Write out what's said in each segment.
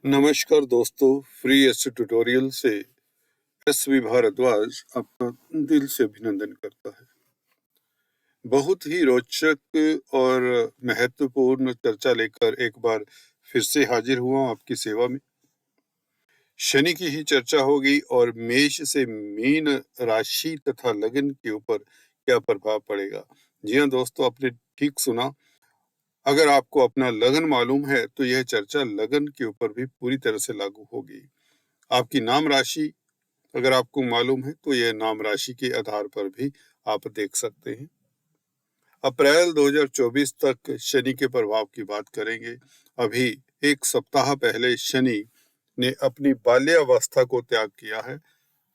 नमस्कार दोस्तों, free S tutorial से एस वी भारद्वाज आपका दिल से अभिनंदन करता है। बहुत ही रोचक और महत्वपूर्ण चर्चा लेकर एक बार फिर से हाजिर हुआ आपकी सेवा में। शनि की ही चर्चा होगी और मेष से मीन राशि तथा लगन के ऊपर क्या प्रभाव पड़ेगा। जी हाँ दोस्तों, आपने ठीक सुना। अगर आपको अपना लगन मालूम है तो यह चर्चा लगन के ऊपर भी पूरी तरह से लागू होगी। आपकी नाम राशि अगर आपको मालूम है तो यह नाम राशि के आधार पर भी आप देख सकते हैं। अप्रैल 2024 तक शनि के प्रभाव की बात करेंगे। अभी एक सप्ताह पहले शनि ने अपनी बाल्यावस्था को त्याग किया है,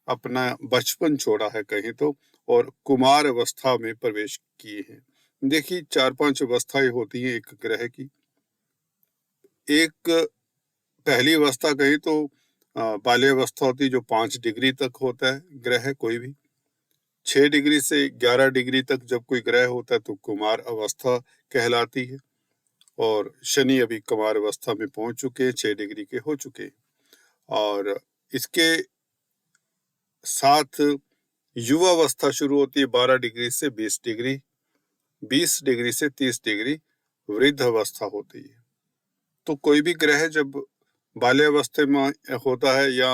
अपना बचपन छोड़ा है कहीं तो, और कुमार अवस्था में प्रवेश किए हैं। देखिए, 4-5 अवस्थाएं होती हैं एक ग्रह की। एक पहली अवस्था कहीं तो बाल्यावस्था होती है, जो 5 डिग्री तक होता है ग्रह कोई भी। 6 डिग्री से 11 डिग्री तक जब कोई ग्रह होता है तो कुमार अवस्था कहलाती है, और शनि अभी कुमार अवस्था में पहुंच चुके हैं, 6 डिग्री के हो चुके हैं। और इसके साथ युवा अवस्था शुरू होती है 12 डिग्री से 20 डिग्री, 20 डिग्री से 30 डिग्री वृद्ध अवस्था होती है। तो कोई भी ग्रह जब बाल्यावस्था में होता है या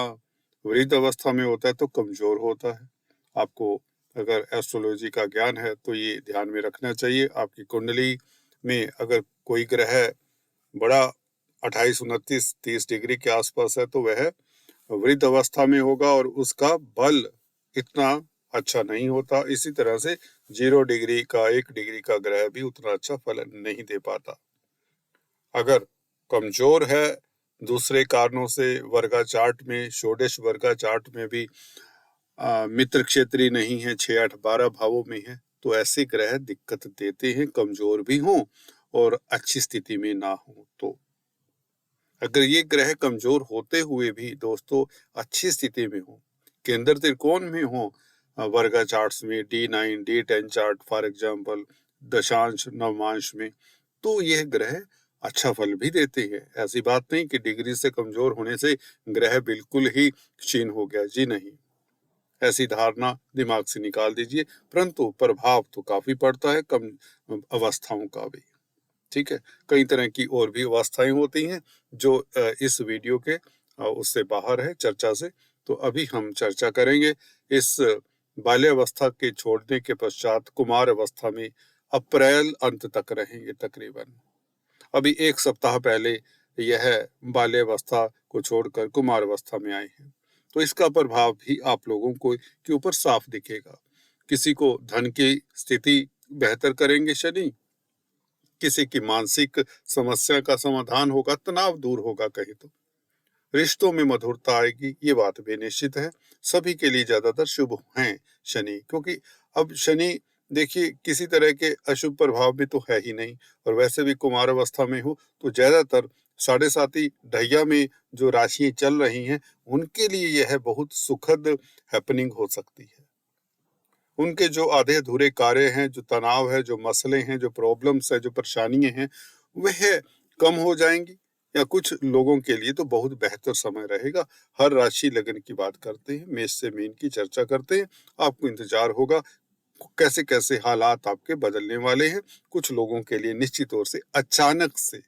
वृद्ध अवस्था में होता है तो कमजोर होता है। आपको अगर एस्ट्रोलॉजी का ज्ञान है तो ये ध्यान में रखना चाहिए। आपकी कुंडली में अगर कोई ग्रह बड़ा 28, 29, 30 डिग्री के आसपास है तो वह वृद्ध अवस्था में होगा और उसका बल इतना अच्छा नहीं होता। इसी तरह से 0 डिग्री का, 1 डिग्री का ग्रह भी उतना अच्छा फल नहीं दे पाता। अगर कमजोर है दूसरे कारणों से, वर्गा चार्ट में, षोडश वर्गा चार्ट में भी मित्र क्षेत्रीय नहीं है, 6, 8, 12 भावों में है, तो ऐसे ग्रह दिक्कत देते हैं, कमजोर भी हों और अच्छी स्थिति में ना हो। तो अगर ये ग्रह कमजोर होते हुए भी दोस्तों अच्छी स्थिति में हो, केंद्र त्रिकोण में हो, वर्गा चार्ट्स में D9, D10 chart for example, दशांश नवमांश में, तो यह ग्रह अच्छा फल भी देते हैं। ऐसी बात नहीं कि डिग्री से कमजोर होने से ग्रह बिल्कुल ही क्षीण हो गया, जी नहीं, ऐसी धारणा दिमाग से निकाल दीजिए। परंतु प्रभाव तो काफी पड़ता है कम अवस्थाओं का भी। ठीक है, कई तरह की और भी अवस्थाएं होती हैं जो इस वीडियो के उससे बाहर है चर्चा से। तो अभी हम चर्चा करेंगे इस बाल्यावस्था के छोड़ने के पश्चात कुमार अवस्था में अप्रैल अंत तक रहेंगे तकरीबन। अभी एक सप्ताह पहले यह बाल्यावस्था को छोड़कर कुमार अवस्था में आए हैं, तो इसका प्रभाव भी आप लोगों को के ऊपर साफ दिखेगा। किसी को धन की स्थिति बेहतर करेंगे शनि, किसी की मानसिक समस्या का समाधान होगा, तनाव दूर होगा, कहीं तो रिश्तों में मधुरता आएगी, ये बात भी निश्चित है। सभी के लिए ज्यादातर शुभ हैं शनि, क्योंकि अब शनि देखिए किसी तरह के अशुभ प्रभाव में तो है ही नहीं, और वैसे भी कुमार अवस्था में हो तो ज्यादातर साढ़े साथी ढैया में जो राशियां चल रही हैं उनके लिए यह बहुत सुखद हैपनिंग हो सकती है। उनके जो आधे अधूरे कार्य हैं, जो तनाव है, जो मसले हैं, जो प्रॉब्लम्स है, जो परेशानियां हैं, वह कम हो जाएंगी। या कुछ लोगों के लिए तो बहुत बेहतर समय रहेगा। हर राशि लगन की बात करते हैं, मेष से मीन की चर्चा करते हैं। आपको इंतजार होगा कैसे कैसे हालात आपके बदलने वाले हैं। कुछ लोगों के लिए निश्चित तौर से अचानक से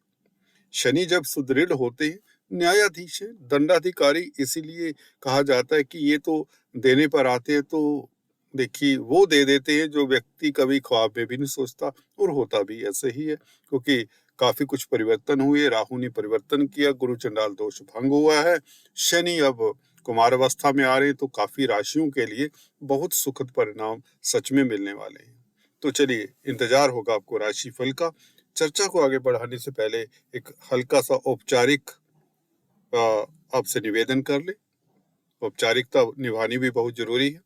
शनि जब सुदृढ़ होते हैं, न्यायाधीश है, दंडाधिकारी, इसीलिए कहा जाता है कि ये तो देने पर आते हैं, तो देखिए वो दे देते हैं जो व्यक्ति कभी ख्वाब में भी नहीं सोचता, और होता भी ऐसे ही है। क्योंकि काफी कुछ परिवर्तन हुए, राहु ने परिवर्तन किया, गुरु चंडाल दोष भंग हुआ है, शनि अब कुमार अवस्था में आ रहे हैं, तो काफी राशियों के लिए बहुत सुखद परिणाम सच में मिलने वाले हैं। तो चलिए, इंतजार होगा आपको राशि फल का। चर्चा को आगे बढ़ाने से पहले एक हल्का सा औपचारिक आपसे निवेदन कर ले। औपचारिकता निभानी भी बहुत जरूरी है।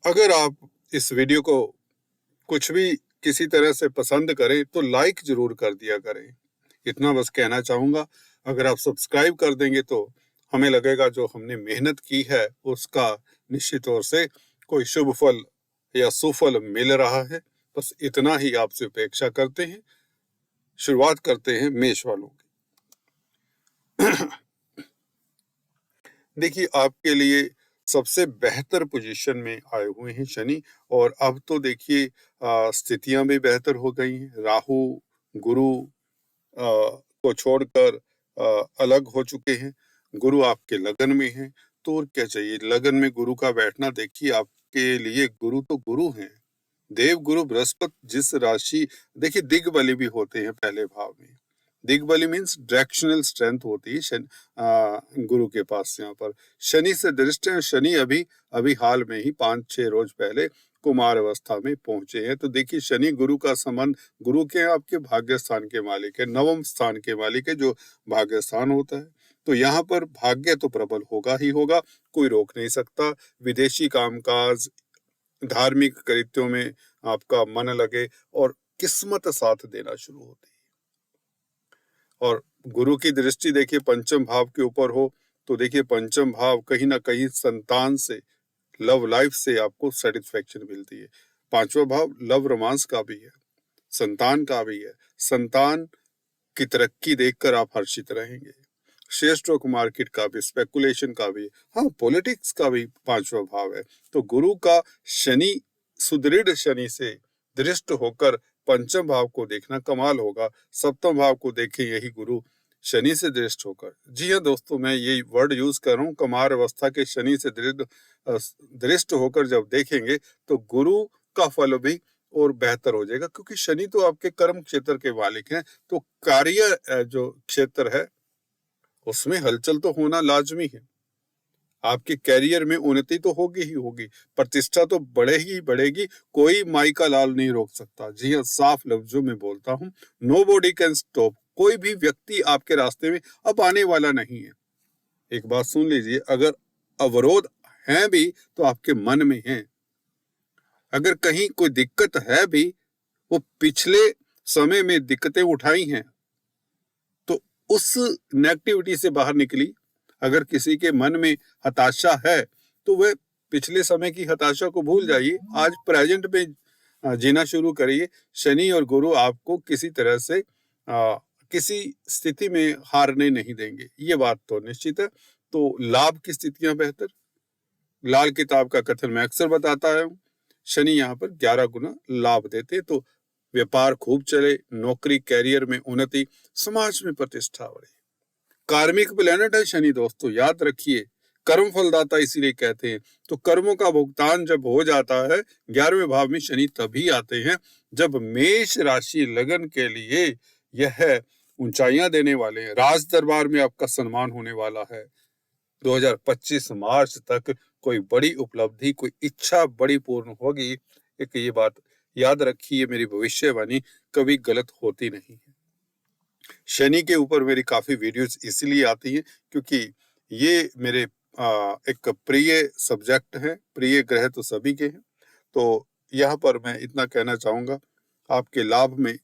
अगर आप इस वीडियो को कुछ भी किसी तरह से पसंद करें तो लाइक जरूर कर दिया करें, इतना बस कहना चाहूंगा। अगर आप सब्सक्राइब कर देंगे तो हमें लगेगा जो हमने मेहनत की है उसका निश्चित तौर से कोई शुभ फल या सुफल मिल रहा है। बस इतना ही आपसे अपेक्षा करते हैं। शुरुआत करते हैं मेष वालों की। देखिए, आपके लिए सबसे बेहतर पोजीशन में आए हुए हैं शनि, और अब तो देखिए स्थितियां भी बेहतर हो गई हैं। राहु, गुरु को छोड़कर अलग हो चुके हैं। गुरु आपके लगन में हैं, तो और क्या चाहिए। लगन में गुरु का बैठना, देखिए आपके लिए गुरु तो गुरु हैं। देव गुरु बृहस्पति जिस राशि, देखिए दिग्बली भी होते हैं पहले भाव में। दिग्बली मीन्स डायरेक्शनल स्ट्रेंथ होती है गुरु के पास। यहाँ पर शनि से दृष्ट है। शनि अभी अभी हाल में ही 5-6 रोज पहले कुमार अवस्था में पहुंचे हैं। तो देखिए शनि गुरु का संबंध, गुरु के आपके भाग्य स्थान के मालिक है, नवम स्थान के मालिक है, जो भाग्य स्थान होता है। तो यहाँ पर भाग्य तो प्रबल होगा ही होगा, कोई रोक नहीं सकता। विदेशी कामकाज, धार्मिक कृत्यों में आपका मन लगे और किस्मत साथ देना शुरू होती है। और गुरु की दृष्टि देखिए पंचम भाव के ऊपर हो, तो देखिए पंचम भाव कहीं ना कहीं संतान से, लव लाइफ से आपको सेटिस्फेक्शन मिलती है। पांचवा भाव लव रोमांस का भी है, संतान का भी है। संतान की तरक्की देखकर आप हर्षित रहेंगे। शेयर स्टॉक मार्केट का भी, स्पेकुलेशन का भी, हाँ पॉलिटिक्स का भी पांचवा भाव है। तो गुरु का शनि, सुदृढ़ शनि से दृष्ट होकर पंचम भाव को देखना कमाल होगा। सप्तम भाव को देखें, यही गुरु शनि से दृष्ट होकर। जी हाँ दोस्तों, मैं ये वर्ड यूज कर रहा हूँ, कमार अवस्था के शनि से दृष्ट होकर जब देखेंगे तो गुरु का फल भी और बेहतर हो जाएगा, क्योंकि शनि तो आपके कर्म क्षेत्र के मालिक हैं। तो कार्य जो क्षेत्र है उसमें हलचल तो होना लाजमी है। आपके कैरियर में उन्नति तो होगी ही होगी, प्रतिष्ठा तो बढ़े ही बढ़ेगी, कोई माई का लाल नहीं रोक सकता। जी हाँ, साफ लफ्जों में बोलता हूँ, नोबॉडी कैन स्टॉप। कोई भी व्यक्ति आपके रास्ते में अब आने वाला नहीं है। एक बात सुन लीजिए, अगर अवरोध हैं भी तो आपके मन में हैं। अगर कहीं कोई दिक्कत है भी, वो पिछले समय में दिक्कतें उठाई हैं, तो उस नेगेटिविटी से बाहर निकली। अगर किसी के मन में हताशा है तो वह पिछले समय की हताशा को भूल जाइए, आज प्रेजेंट में जीना शुरू करिए। शनि और गुरु आपको किसी तरह से किसी स्थिति में हारने नहीं देंगे, ये बात तो निश्चित है। तो लाभ की स्थितियां बेहतर, लाल किताब का कथन मैं अक्सर बताता हूँ, शनि यहाँ पर 11 गुना लाभ देते। तो व्यापार खूब चले, नौकरी कैरियर में उन्नति, समाज में प्रतिष्ठा बढ़े। कार्मिक प्लेनेट है शनि दोस्तों, याद रखिए, कर्म फलदाता इसीलिए कहते हैं। तो कर्मों का भुगतान जब हो जाता है, 11वें भाव में शनि तभी आते हैं जब मेष राशि लगन के लिए यह ऊंचाइयां देने वाले हैं। राज दरबार में आपका सम्मान होने वाला है। 2025 मार्च तक कोई बड़ी उपलब्धि, कोई इच्छा बड़ी पूर्ण होगी। एक ये बात याद रखिए, मेरी भविष्यवाणी कभी गलत होती नहीं है। शनि के ऊपर मेरी काफी वीडियोस इसलिए आती हैं क्योंकि ये मेरे एक प्रिय सब्जेक्ट है। प्रिय ग्रह तो सभी के हैं। तो यहाँ पर मैं इतना कहना चाहूंगा, आपके लाभ में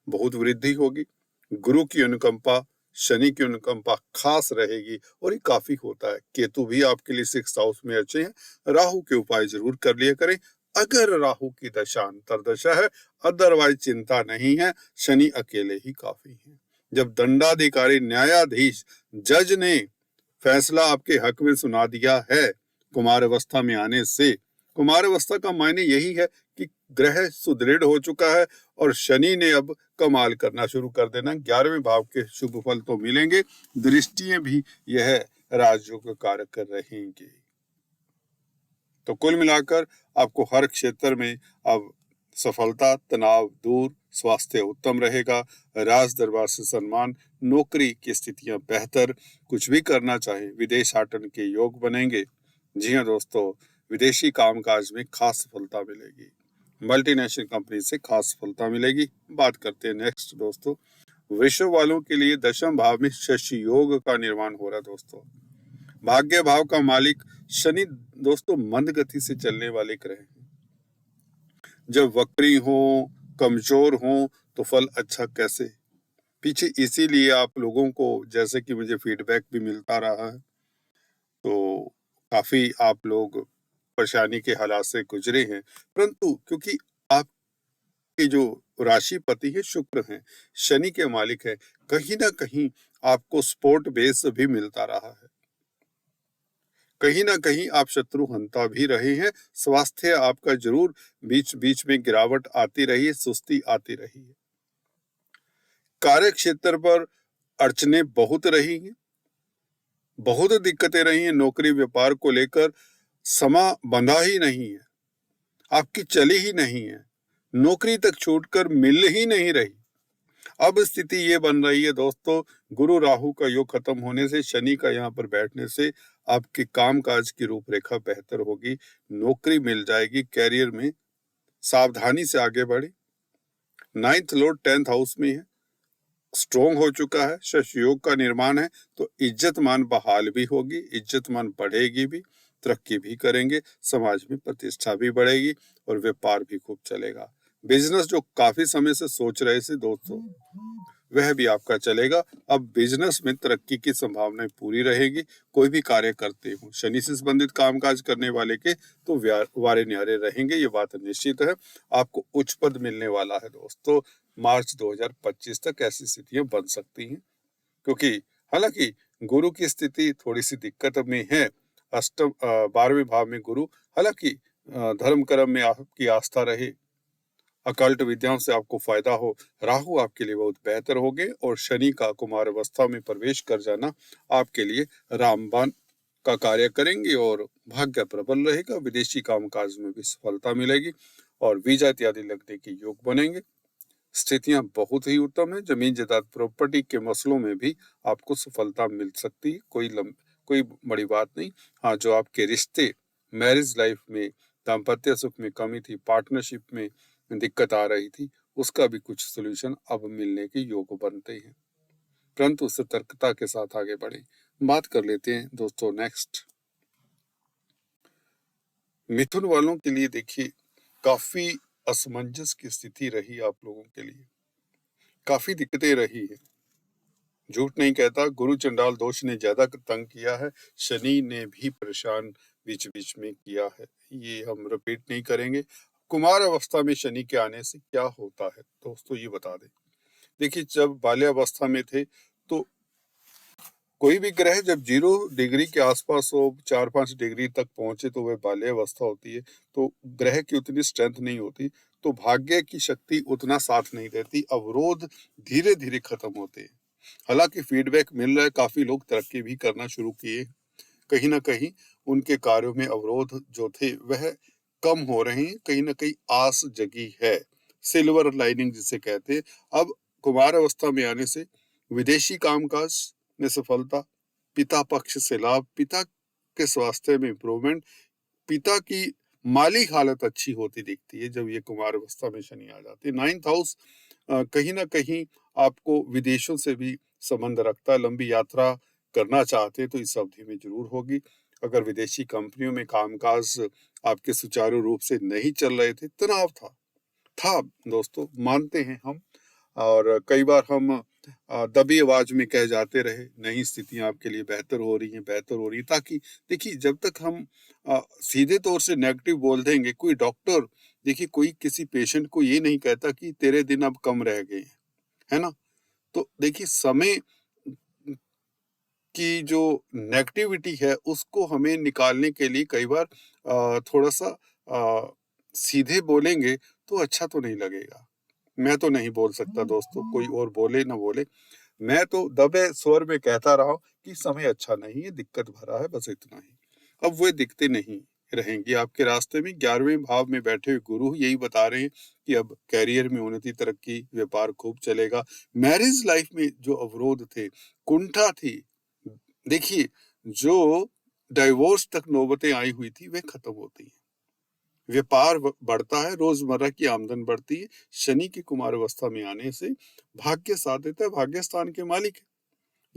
बहुत वृद्धि होगी। गुरु की अनुकंपा, शनि की अनुकंपा खास रहेगी, और ये काफी होता है। केतु भी आपके लिए 6th हाउस में अच्छे हैं। राहु के उपाय जरूर कर लिया करें अगर राहु की दशा अंतरदशा है, अदरवाइज चिंता नहीं है, शनि अकेले ही काफी है। जब दंडाधिकारी, न्यायाधीश, जज ने फैसला आपके हक में सुना दिया है कुमार अवस्था में आने से, कुमार अवस्था का मायने यही है कि ग्रह सुदृढ़ हो चुका है और शनि ने अब कमाल करना शुरू कर देना। 11वें भाव के शुभ फल तो मिलेंगे, दृष्टियां भी यह राजयोग कार्य कर रहेंगे। तो कुल मिलाकर आपको हर क्षेत्र में अब सफलता, तनाव दूर, स्वास्थ्य उत्तम रहेगा, राज दरबार से सम्मान, नौकरी की स्थितियां बेहतर, कुछ भी करना चाहे विदेश आटन के योग बनेंगे। जी हाँ दोस्तों, विदेशी कामकाज में खास सफलता मिलेगी, मल्टीनेशनल कंपनी से खास सफलता मिलेगी। बात करते हैं नेक्स्ट दोस्तों, वृषभ वालों के लिए दशम भाव में शशि योग का निर्माण हो रहा है दोस्तों। भाग्य भाव का मालिक शनि दोस्तों मंद गति से चलने वाले ग्रह हैं। जब वक्री हो, कमजोर हो, तो फल अच्छा कैसे। पीछे इसीलिए आप लोगों को, जैसे कि मुझे फीडबैक भी मिलता रहा है, तो काफी आप लोग परेशानी के हालात से गुजरे हैं, परंतु क्योंकि आप आपकी जो राशिपति है शुक्र है, शनि के मालिक है, कहीं ना कहीं आपको सपोर्ट बेस भी मिलता रहा है। कहीं ना कहीं आप शत्रु हंता भी रहे हैं। स्वास्थ्य आपका जरूर बीच बीच में गिरावट आती रही है, सुस्ती आती रही है। कार्य क्षेत्र पर अड़चने बहुत रही हैं, बहुत दिक्कतें रही हैं। नौकरी व्यापार को लेकर समा बंधा ही नहीं है, आपकी चली ही नहीं है, नौकरी तक छूटकर मिल ही नहीं रही। अब स्थिति ये बन रही है दोस्तों, गुरु राहु का योग खत्म होने से, शनि का यहाँ पर बैठने से आपके कामकाज की रूपरेखा बेहतर होगी, नौकरी मिल जाएगी, कैरियर में सावधानी से आगे बढ़े। 9th लॉर्ड 10th हाउस में है, स्ट्रोंग हो चुका है, शश योग का निर्माण है, तो इज्जत मान बहाल भी होगी, इज्जत मान बढ़ेगी भी, तरक्की भी करेंगे, समाज में प्रतिष्ठा भी बढ़ेगी और व्यापार भी खूब चलेगा। बिजनेस जो काफी समय से सोच रहे थे दोस्तों, वह भी आपका चलेगा। अब बिजनेस में तरक्की की संभावनाएं पूरी रहेगी। कोई भी कार्य करते हो, शनि से संबंधित कामकाज करने वाले के तो वारे न्यारे रहेंगे, ये बात निश्चित है। आपको उच्च पद मिलने वाला है दोस्तों। मार्च 2025 तक ऐसी स्थितियां बन सकती हैं, क्योंकि हालांकि गुरु की स्थिति थोड़ी सी दिक्कत में है। अष्टम 12वें भाव में गुरु, हालांकि धर्म कर्म में आपकी आस्था रहे, अकल्ट विद्याओं से आपको फायदा हो, राहु आपके लिए बहुत बेहतर होंगे और शनि का कुमार अवस्था में प्रवेश कर जाना आपके लिए रामबाण का कार्य करेंगे और भाग्य प्रबल रहेगा। विदेशी कामकाज में भी सफलता मिलेगी और वीजा इत्यादि लगने के योग बनेंगे। स्थितियां बहुत ही उत्तम है। जमीन जायदाद प्रॉपर्टी के मसलों में भी आपको सफलता मिल सकती है, कोई बड़ी बात नहीं। हाँ, जो आपके रिश्ते, मैरिज लाइफ में, दाम्पत्य सुख में कमी थी, पार्टनरशिप में दिक्कत आ रही थी, उसका भी कुछ सोल्यूशन अब मिलने के योग बनते हैं, परंतु सतर्कता के साथ आगे बढ़े। बात कर लेते हैं दोस्तों नेक्स्ट मिथुन वालों के लिए। देखिए, काफी असमंजस की स्थिति रही आप लोगों के लिए, काफी दिक्कतें रही है। झूठ नहीं कहता, गुरु चंडाल दोष ने ज्यादा तंग किया है, शनि ने भी परेशान बीच बीच में किया है, ये हम रिपीट नहीं करेंगे। कुमार अवस्था में शनि के आने से क्या होता है दोस्तों, ये बता दें। देखिए, जब बाल्यावस्था में थे तो कोई भी ग्रह जब 0 डिग्री के आसपास हो, 4-5 डिग्री तक पहुंचे तो वह बाल्यावस्था होती है। तो ग्रह की उतनी स्ट्रेंथ नहीं होती, तो भाग्य की शक्ति उतना साथ नहीं देती, अवरोध धीरे धीरे खत्म होते हैं। हालांकि फीडबैक मिल रहा है, काफी लोग तरक्की भी करना शुरू किए, कहीं ना कहीं उनके कार्यों में अवरोध जो थे वह कम हो रहे हैं, कहीं ना कहीं आस जगी है, सिल्वर लाइनिंग जिसे कहते हैं। अब कुमार अवस्था में आने से विदेशी कामकाज में सफलता, पिता पक्ष से लाभ, पिता के स्वास्थ्य में इंप्रूवमेंट, पिता की माली हालत अच्छी होती दिखती है जब ये कुमार अवस्था में शनि आ जाती है। 9th हाउस कहीं ना कहीं आपको विदेशों से भी संबंध रखता है, लंबी यात्रा करना चाहते हैं तो इस अवधि में जरूर होगी। अगर विदेशी कंपनियों में कामकाज आपके सुचारू रूप से नहीं चल रहे थे, तनाव था दोस्तों, मानते हैं हम, और कई बार हम दबी आवाज में कह जाते रहे नहीं, स्थितियां आपके लिए बेहतर हो रही हैं, बेहतर हो रही है। ताकि देखिए, जब तक हम सीधे तौर से नेगेटिव बोल देंगे, कोई डॉक्टर देखिए कोई किसी पेशेंट को ये नहीं कहता कि तेरे दिन अब कम रह गए हैं, है ना। तो देखिए, समय की जो नेगेटिविटी है उसको हमें निकालने के लिए कई बार थोड़ा सा सीधे बोलेंगे तो अच्छा तो नहीं लगेगा। मैं तो नहीं बोल सकता दोस्तों, कोई और बोले ना बोले, मैं तो दबे स्वर में कहता रहा कि समय अच्छा नहीं है, दिक्कत भरा है, बस इतना ही। अब वो दिखते नहीं रहेंगी आपके रास्ते में। 11वें भाव में बैठे हुए गुरु यही बता रहे हैं कि अब कैरियर में उन्नति, तरक्की, व्यापार खूब चलेगा। मैरिज लाइफ में जो अवरोध थे, कुंठा थी, देखिए जो डाइवोर्स तक नौबतें आई हुई थी वह खत्म होती है, व्यापार बढ़ता है, रोजमर्रा की आमदन बढ़ती है। शनि की कुमार अवस्था में आने से भाग्य साथ देता है, भाग्य स्थान के मालिक है।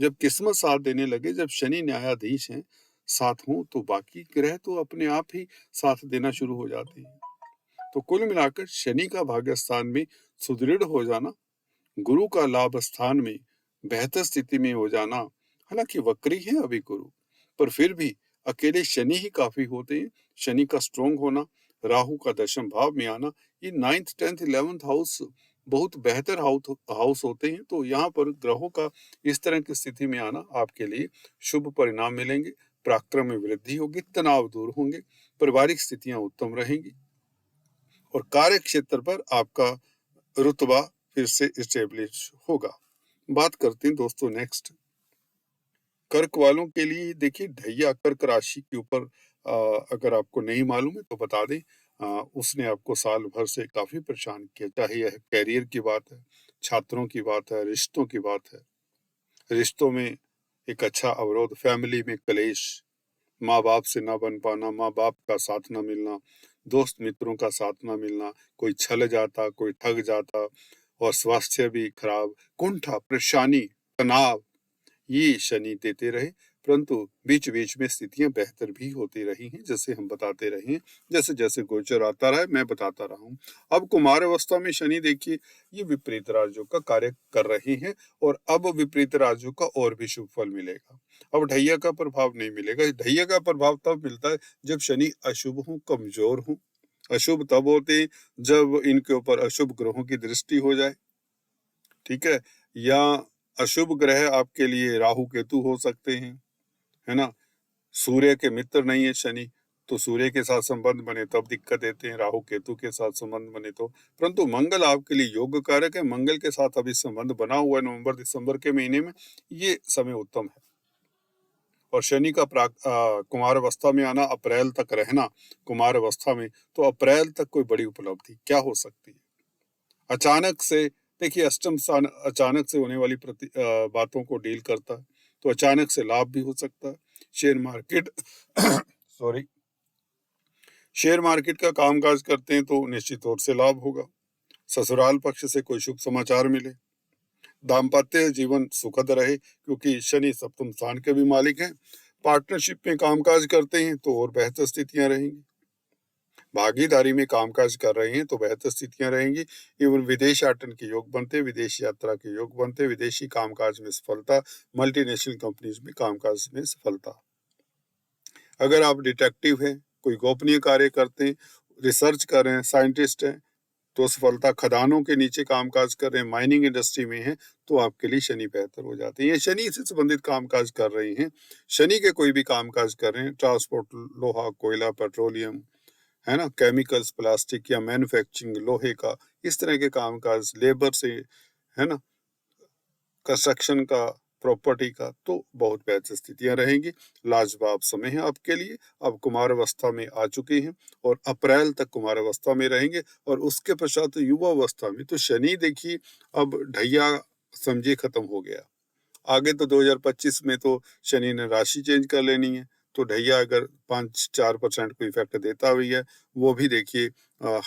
जब किस्मत साथ देने लगे, जब शनि न्यायाधीश हैं साथ हों, तो बाकी ग्रह तो अपने आप ही साथ देना शुरू हो जाते हैं। तो कुल मिलाकर शनि का भाग्य स्थान में सुदृढ़ हो जाना, गुरु का लाभ स्थान में बेहतर स्थिति में हो जाना, हालांकि वक्री है अभी गुरु, पर फिर भी अकेले शनि ही काफी होते हैं। शनि का स्ट्रोंग होना, राहु का दशम भाव में आना, ये 9th 10th 11th हाउस बहुत बेहतर हाउस होते हैं। तो यहाँ पर ग्रहों का इस तरह की स्थिति में आना आपके लिए शुभ परिणाम मिलेंगे, पराक्रम में वृद्धि होगी, तनाव दूर होंगे, पारिवारिक स्थितियां उत्तम रहेंगी और कार्य क्षेत्र पर आपका रुतबा फिर से स्टेब्लिश होगा। बात करते हैं दोस्तों नेक्स्ट कर्क वालों के लिए। देखिए ढैया कर्क राशि के ऊपर अगर आपको नहीं मालूम है तो बता दें, उसने आपको साल भर से काफी परेशान किया, चाहे यह कैरियर की बात है, छात्रों की बात है, रिश्तों की बात है, रिश्तों में एक अच्छा अवरोध, फैमिली में क्लेश, माँ बाप से ना बन पाना, माँ बाप का साथ ना मिलना, दोस्त मित्रों का साथ ना मिलना, कोई छल जाता, कोई ठग जाता और स्वास्थ्य भी खराब, कुंठा, परेशानी, तनाव, ये शनि देते रहे। परंतु बीच बीच में स्थितियां बेहतर भी होती रही हैं, जैसे हम बताते रहे हैं, जैसे जैसे गोचर आता रहा है मैं बताता रहा हूं। अब कुमार अवस्था में शनि देखिए ये विपरीत राजयोग का कार्य कर रहे हैं और अब विपरीत राजयोग का और भी शुभ फल मिलेगा। अब ढैया का प्रभाव नहीं मिलेगा। ढैया का प्रभाव तब मिलता है जब शनि अशुभ हो, कमजोर हो। अशुभ तब होते जब इनके ऊपर अशुभ ग्रहों की दृष्टि हो जाए, ठीक है, या अशुभ ग्रह आपके लिए राहु केतु हो सकते हैं, है ना। सूर्य के मित्र नहीं है शनि, तो सूर्य के साथ संबंध बने तब दिक्कत देते हैं, राहु केतु के साथ संबंध बने तो। परंतु मंगल आपके लिए योग कारक है, मंगल के साथ अभी संबंध बना हुआ है नवंबर दिसंबर के महीने में, ये समय उत्तम है। और शनि का कुमार अवस्था में आना, अप्रैल तक रहना कुमार अवस्था में, तो अप्रैल तक कोई बड़ी उपलब्धि क्या हो सकती है। अचानक से देखिए अष्टम स्थान अचानक से होने वाली बातों को डील करता है, तो अचानक से लाभ भी हो सकता है। Share market sorry share market का कामकाज करते हैं तो निश्चित तौर से लाभ होगा। ससुराल पक्ष से कोई शुभ समाचार मिले, दाम्पत्य जीवन सुखद रहे क्योंकि शनि सप्तम स्थान के भी मालिक हैं। पार्टनरशिप में कामकाज करते हैं तो और बेहतर स्थितियां रहेंगी। भागीदारी में कामकाज कर रहे हैं तो बेहतर स्थितियां रहेंगी। एवं विदेश याटन के योग बनते, विदेश यात्रा के योग बनते, विदेशी कामकाज में सफलता, मल्टीनेशनल कंपनीज में कामकाज में सफलता। अगर आप डिटेक्टिव हैं, कोई गोपनीय कार्य करते हैं, रिसर्च कर रहे हैं, साइंटिस्ट हैं, तो सफलता। खदानों के नीचे कामकाज कर रहे हैं, माइनिंग इंडस्ट्री में हैं, तो आपके लिए शनि बेहतर हो जाते हैं। ये शनि से संबंधित कामकाज कर रहे हैं, शनि के कोई भी कामकाज कर रहे हैं, ट्रांसपोर्ट, लोहा, कोयला, पेट्रोलियम, है ना, केमिकल्स, प्लास्टिक या मैन्युफैक्चरिंग, लोहे का, इस तरह के कामकाज, लेबर से, है ना, कंस्ट्रक्शन का, प्रॉपर्टी का, तो बहुत बेहतर स्थितियां रहेंगी। लाजवाब समय है आपके लिए। अब कुमार अवस्था में आ चुके हैं और अप्रैल तक कुमार अवस्था में रहेंगे और उसके पश्चात युवा अवस्था में तो शनि देखिए अब ढैया समझिए खत्म हो गया। आगे तो 2025 में तो शनि ने राशि चेंज कर लेनी है, तो ढैया अगर 5-4% को इफेक्ट देता भी है, वो भी देखिए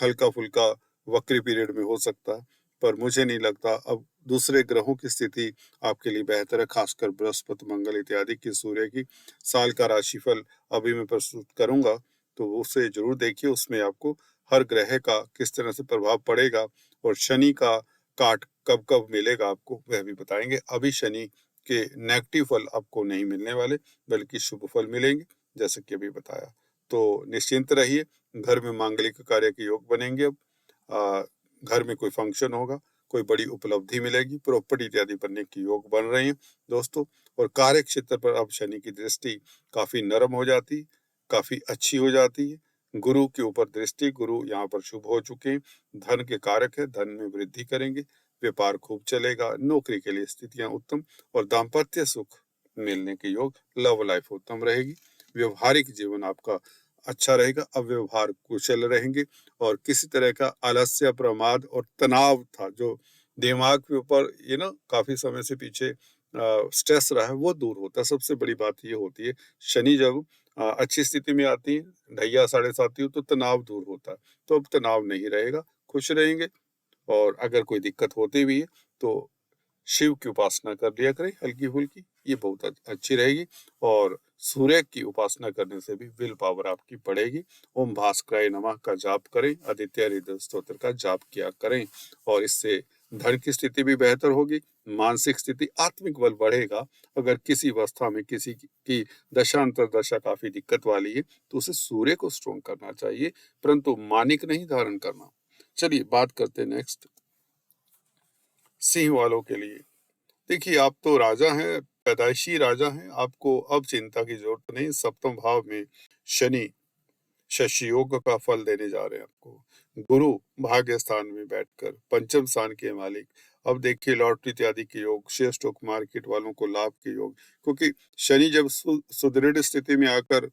हल्का फुल्का वक्री पीरियड में हो सकता है। पर मुझे नहीं लगता। अब दूसरे ग्रहों की स्थिति आपके लिए बेहतर है, खासकर बृहस्पति, मंगल इत्यादि की, सूर्य की। साल का राशिफल अभी मैं प्रस्तुत करूंगा, तो उसे जरूर देखिए, उसमें आपको हर ग्रह का किस तरह से प्रभाव पड़ेगा और शनि का काट कब कब मिलेगा आपको वह भी बताएंगे। अभी शनि के नेगेटिव फल आपको नहीं मिलने वाले, बल्कि शुभ फल मिलेंगे, जैसे कि अभी बताया। तो निश्चिंत रहिए, घर में मांगलिक कार्य के योग बनेंगे। अब घर में कोई फंक्शन होगा, कोई बड़ी उपलब्धि मिलेगी, प्रॉपर्टी इत्यादि बनने के योग बन रहे हैं दोस्तों। और कार्य क्षेत्र पर अब शनि की दृष्टि काफी नरम हो जाती, काफी अच्छी हो जाती है। गुरु के ऊपर दृष्टि, गुरु यहाँ पर शुभ हो चुके हैं, धन के कारक है, धन में वृद्धि करेंगे, व्यापार खूब चलेगा, नौकरी के लिए स्थितियां उत्तम और दाम्पत्य सुख मिलने के योग, लव लाइफ उत्तम रहेगी। व्यवहारिक जीवन आपका अच्छा रहेगा, अव्यवहार कुशल रहेंगे और किसी तरह का आलस्य, प्रमाद और तनाव था जो दिमाग के ऊपर ये ना काफी समय से पीछे स्ट्रेस रहा है, वो दूर होता है। सबसे बड़ी बात ये होती है, शनि जब अच्छी स्थिति में आती है, ढैया 7.5 हो, तो तनाव दूर होता है। तो अब तनाव नहीं रहेगा, खुश रहेंगे। और अगर कोई दिक्कत होती भी है तो शिव की उपासना कर लिया करें हल्की फुल्की, ये बहुत अच्छी रहेगी। और सूर्य की उपासना करने से भी विल पावर आपकी बढ़ेगी। ओम भास्कराय नमः का जाप करें, आदित्य हृदय स्तोत्र का जाप किया करें और इससे धन की स्थिति भी बेहतर होगी, मानसिक स्थिति, आत्मिक बल बढ़ेगा। अगर किसी अवस्था में किसी की दशांतर दशा काफी दिक्कत वाली है तो उसे सूर्य को स्ट्रोंग करना चाहिए, परंतु मानिक नहीं धारण करना। चलिए बात करते हैं नेक्स्ट सिंह वालों के लिए। देखिए, आप तो राजा हैं, पैदाइशी राजा हैं, आपको अब चिंता की जरूरत नहीं। सप्तम भाव में शनि शशि योग का फल देने जा रहे हैं आपको। गुरु भाग्य स्थान में बैठकर पंचम स्थान के मालिक। अब देखिए, लॉटरी इत्यादि के योग, शेयर स्टॉक मार्केट वालों को लाभ के योग, क्योंकि शनि जब सुदृढ़ स्थिति में आकर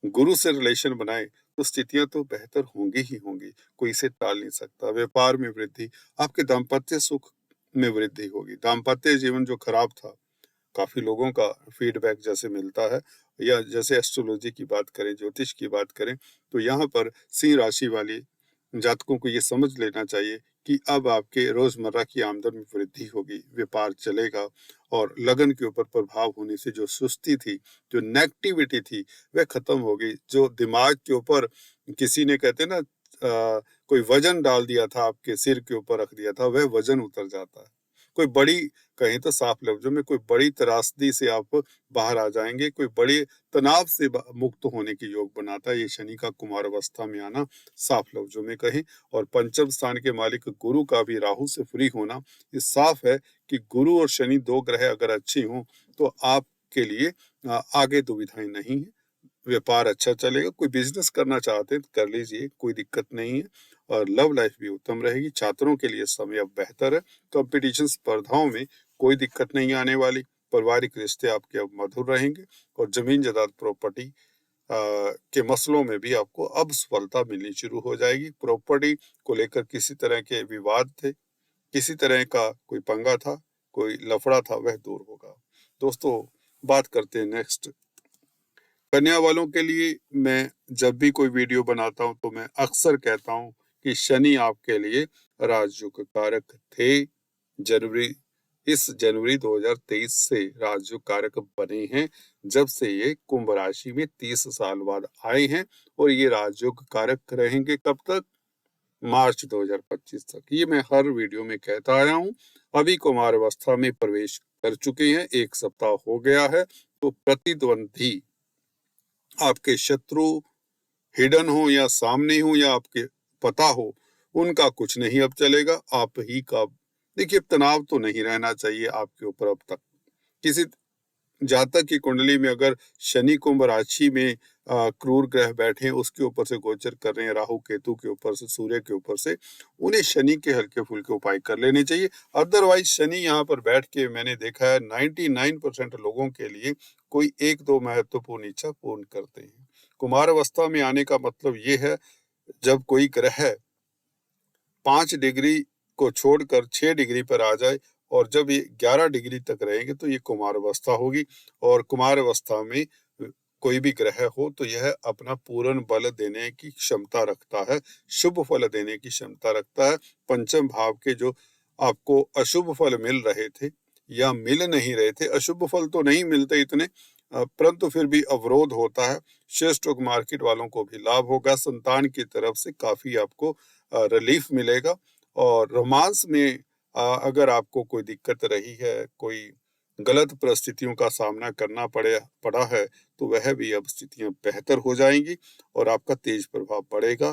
गुरु से रिलेशन बनाए तो स्थितियां तो बेहतर होंगी ही होंगी, कोई इसे टाल नहीं सकता। व्यापार में वृद्धि, आपके दाम्पत्य सुख में वृद्धि होगी। दाम्पत्य जीवन जो खराब था, काफी लोगों का फीडबैक जैसे मिलता है, या जैसे एस्ट्रोलॉजी की बात करें, ज्योतिष की बात करें, तो यहाँ पर सिंह राशि वाले जातकों को ये समझ लेना चाहिए कि अब आपके रोजमर्रा की आमदन में वृद्धि होगी, व्यापार चलेगा, और लगन के ऊपर प्रभाव होने से जो सुस्ती थी, जो नेगेटिविटी थी, वह खत्म होगी। जो दिमाग के ऊपर किसी ने, कहते ना, कोई वजन डाल दिया था, आपके सिर के ऊपर रख दिया था, वह वजन उतर जाता है। कोई बड़ी, कहीं तो साफ लफ्जों में, कोई बड़ी त्रासदी से आप बाहर आ जाएंगे, कोई बड़े तनाव से मुक्त होने के योग बनाता है ये शनि का कुमार अवस्था में आना, साफ लफ्जों में कहें। और पंचम स्थान के मालिक गुरु का भी राहु से फ्री होना, ये साफ है कि गुरु और शनि दो ग्रह अगर अच्छी हों तो आपके लिए आगे दुविधाएं नहीं है। व्यापार अच्छा चलेगा, कोई बिजनेस करना चाहते हैं तो कर लीजिए, कोई दिक्कत नहीं है। और लव लाइफ भी उत्तम रहेगी। छात्रों के लिए समय अब बेहतर है। कंपटीशन स्पर्धाओं में कोई दिक्कत नहीं आने वाली। पारिवारिक रिश्ते आपके अब मधुर रहेंगे। और जमीन जायदाद प्रॉपर्टी के मसलों में भी आपको अब सफलता मिलनी शुरू हो जाएगी। प्रॉपर्टी को लेकर किसी तरह के विवाद थे, किसी तरह का कोई पंगा था, कोई लफड़ा था, वह दूर होगा। दोस्तों, बात करते हैं नेक्स्ट कन्या वालों के लिए। मैं जब भी कोई वीडियो बनाता हूं तो मैं अक्सर कहता हूं कि शनि आपके लिए राजयोग कारक थे। जनवरी 2023 से राजयोग कारक बने हैं, जब से ये कुंभ राशि में 30 साल बाद आए हैं। और ये राजयोग कारक रहेंगे कब तक? मार्च 2025 तक। ये मैं हर वीडियो में कहता आया हूं। अभी कुमार अवस्था में प्रवेश कर चुके हैं, 1 सप्ताह हो गया है। तो प्रतिद्वंदी, आपके शत्रु हिडन हो या सामने हो या आपके पता हो, उनका कुछ नहीं अब चलेगा। आप ही का, देखिए, तनाव तो नहीं रहना चाहिए आपके ऊपर अब तक। किसी जातक की कुंडली में अगर शनि कुंभ राशि में क्रूर ग्रह बैठे, उसके ऊपर से गोचर कर रहे हैं, राहु केतु के ऊपर से, सूर्य के ऊपर से, उन्हें शनि के हल्के फुल्के उपाय कर लेने चाहिए। अदरवाइज शनि यहाँ पर बैठ के मैंने देखा है 99% लोगों के लिए कोई 1-2 महत्वपूर्ण इच्छा पूर्ण करते हैं। कुमार अवस्था में आने का मतलब ये है, जब कोई ग्रह 5 डिग्री को छोड़कर 6 डिग्री पर आ जाए, और जब ये 11 डिग्री तक रहेंगे तो ये कुमार अवस्था होगी। और कुमार अवस्था में कोई भी ग्रह हो तो यह अपना पूर्ण बल देने की क्षमता रखता है, शुभ फल देने की क्षमता रखता है। पंचम भाव के जो आपको अशुभ फल मिल रहे थे या मिल नहीं रहे थे, अशुभ फल तो नहीं मिलते इतने, परंतु फिर भी अवरोध होता है। शेयर स्टॉक मार्केट वालों को भी लाभ होगा। संतान की तरफ से काफी आपको रिलीफ मिलेगा। और रोमांस में अगर आपको कोई दिक्कत रही है, कोई गलत परिस्थितियों का सामना करना पड़ा है, तो वह भी अब स्थितियां बेहतर हो जाएंगी और आपका तेज प्रभाव बढ़ेगा।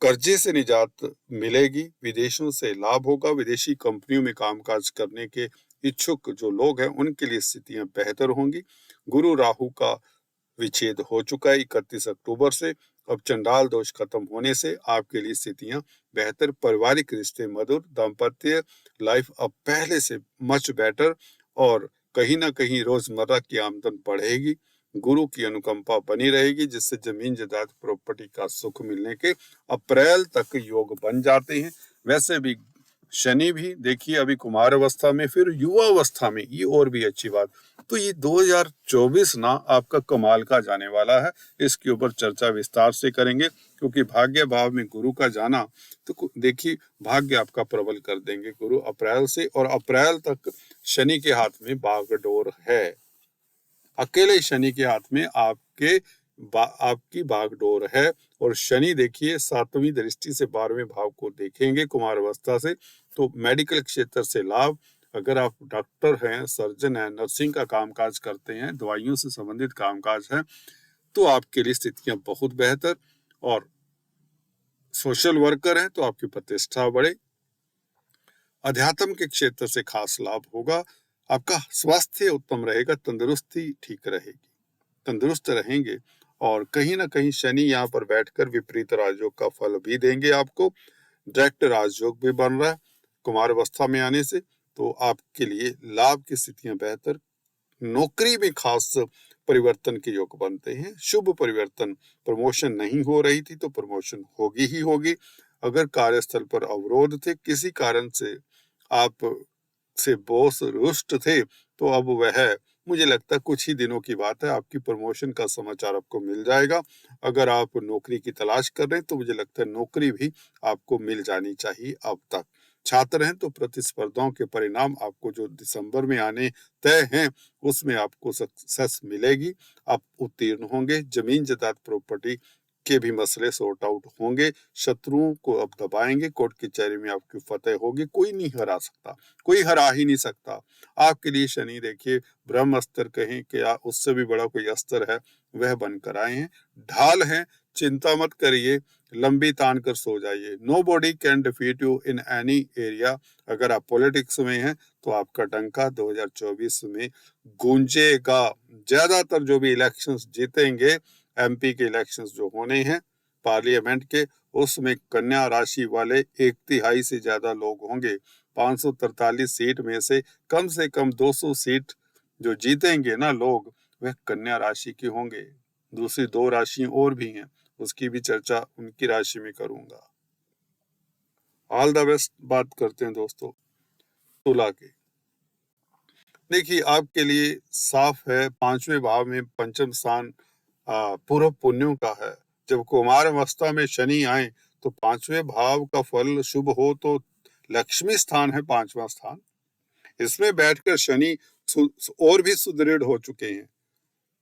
कर्जे से निजात मिलेगी, विदेशों से लाभ होगा। विदेशी कंपनियों में कामकाज करने के इच्छुक जो लोग हैं, उनके लिए स्थितियां बेहतर होंगी। गुरु राहु का विच्छेद हो चुका है 31 अक्टूबर से। अब चंडाल दोष खत्म होने से आपके लिए स्थितियां बेहतर, पारिवारिक रिश्ते मधुर, दाम्पत्य लाइफ अब पहले से मच बेटर, और कहीं ना कहीं रोजमर्रा की आमदन बढ़ेगी। गुरु की अनुकंपा बनी रहेगी, जिससे जमीन जायदाद प्रॉपर्टी का सुख मिलने के अप्रैल तक योग बन जाते हैं। वैसे भी शनि भी देखिए अभी कुमार अवस्था में, फिर युवा अवस्था में, ये और भी अच्छी बात। तो ये 2024 ना आपका कमाल का जाने वाला है। इसके ऊपर चर्चा विस्तार से करेंगे, क्योंकि भाग्य भाव में गुरु का जाना, तो देखिए भाग्य आपका प्रबल कर देंगे गुरु अप्रैल से। और अप्रैल तक शनि के हाथ में बागडोर है। अकेले शनि के हाथ में आपकी बागडोर है। और शनि देखिए 7वीं दृष्टि से 12वें भाव को देखेंगे कुमार अवस्था से, तो मेडिकल क्षेत्र से लाभ, अगर आप डॉक्टर हैं, सर्जन हैं, नर्सिंग का कामकाज करते हैं, दवाइयों से संबंधित कामकाज है, तो आपके लिए स्थितियां बहुत बेहतर, और सोशल वर्कर हैं तो आपकी प्रतिष्ठा बढ़े, अध्यात्म के क्षेत्र से खास लाभ होगा, आपका स्वास्थ्य उत्तम रहेगा, तंदुरुस्ती ठीक रहेगी, तंदुरुस्त रहेंगे। और कहीं ना कहीं शनि यहाँ पर बैठकर विपरीत राजयोग का फल भी देंगे आपको, डायरेक्ट राजयोग भी बन रहा है कुमार अवस्था में आने से, तो आपके लिए लाभ की स्थितियां बेहतर, नौकरी में खास परिवर्तन के योग बनते हैं, शुभ परिवर्तन, प्रमोशन नहीं हो रही थी तो प्रमोशन होगी ही होगी, अगर कार्यस्थल पर अवरोध थे, किसी कारण से आप से बॉस रुष्ट थे, तो अब वह, मुझे लगता है कुछ ही दिनों की बात है, आपकी प्रमोशन का समाचार आपको मिल जाएगा। अगर आप नौकरी की तलाश कर रहे हैं तो मुझे लगता है नौकरी भी आपको मिल जानी चाहिए अब तक। छात्र हैं तो प्रतिस्पर्धाओं के परिणाम आपको जो दिसंबर में आने तय हैं उसमें आपको सक्सेस मिलेगी, आप उत्तीर्ण होंगे, जमीन जायदाद प्रॉपर्टी के भी मसले सॉर्ट आउट होंगे, शत्रुओं को अब दबाएंगे, कोर्ट कचहरी में आपकी फतेह होगी, कोई नहीं हरा सकता, कोई हरा ही नहीं सकता। आपके लिए शनि देखिए ब्रह्म अस्त्र कहें कि उससे भी बड़ा कोई अस्त्र है वह बनकर आए हैं, ढाल हैं, चिंता मत करिए, लंबी तान कर सो जाइए, nobody can defeat you in any area. अगर आप पॉलिटिक्स में हैं तो आपका डंका 2024 में गूंजेगा, ज्यादातर जो भी इलेक्शंस जीतेंगे, एमपी के इलेक्शंस जो होने हैं पार्लियामेंट के, उसमें कन्या राशि वाले 1/3 से ज्यादा लोग होंगे, 543 सीट में से कम 200 सीट जो जीतेंगे ना लोग, वह कन्या राशि के होंगे, दूसरी 2 राशियां और भी हैं, उसकी भी चर्चा उनकी राशि में करूंगा। All the best. बात करते हैं दोस्तों तुला की। देखिए आपके लिए साफ है, 5वें भाव में पंचम स्थान पूर्व पुण्यों का है, जब कुमार अवस्था में शनि आए तो 5वें भाव का फल शुभ हो तो लक्ष्मी स्थान है 5वां स्थान, इसमें बैठकर शनि और भी सुदृढ़ हो चुके हैं।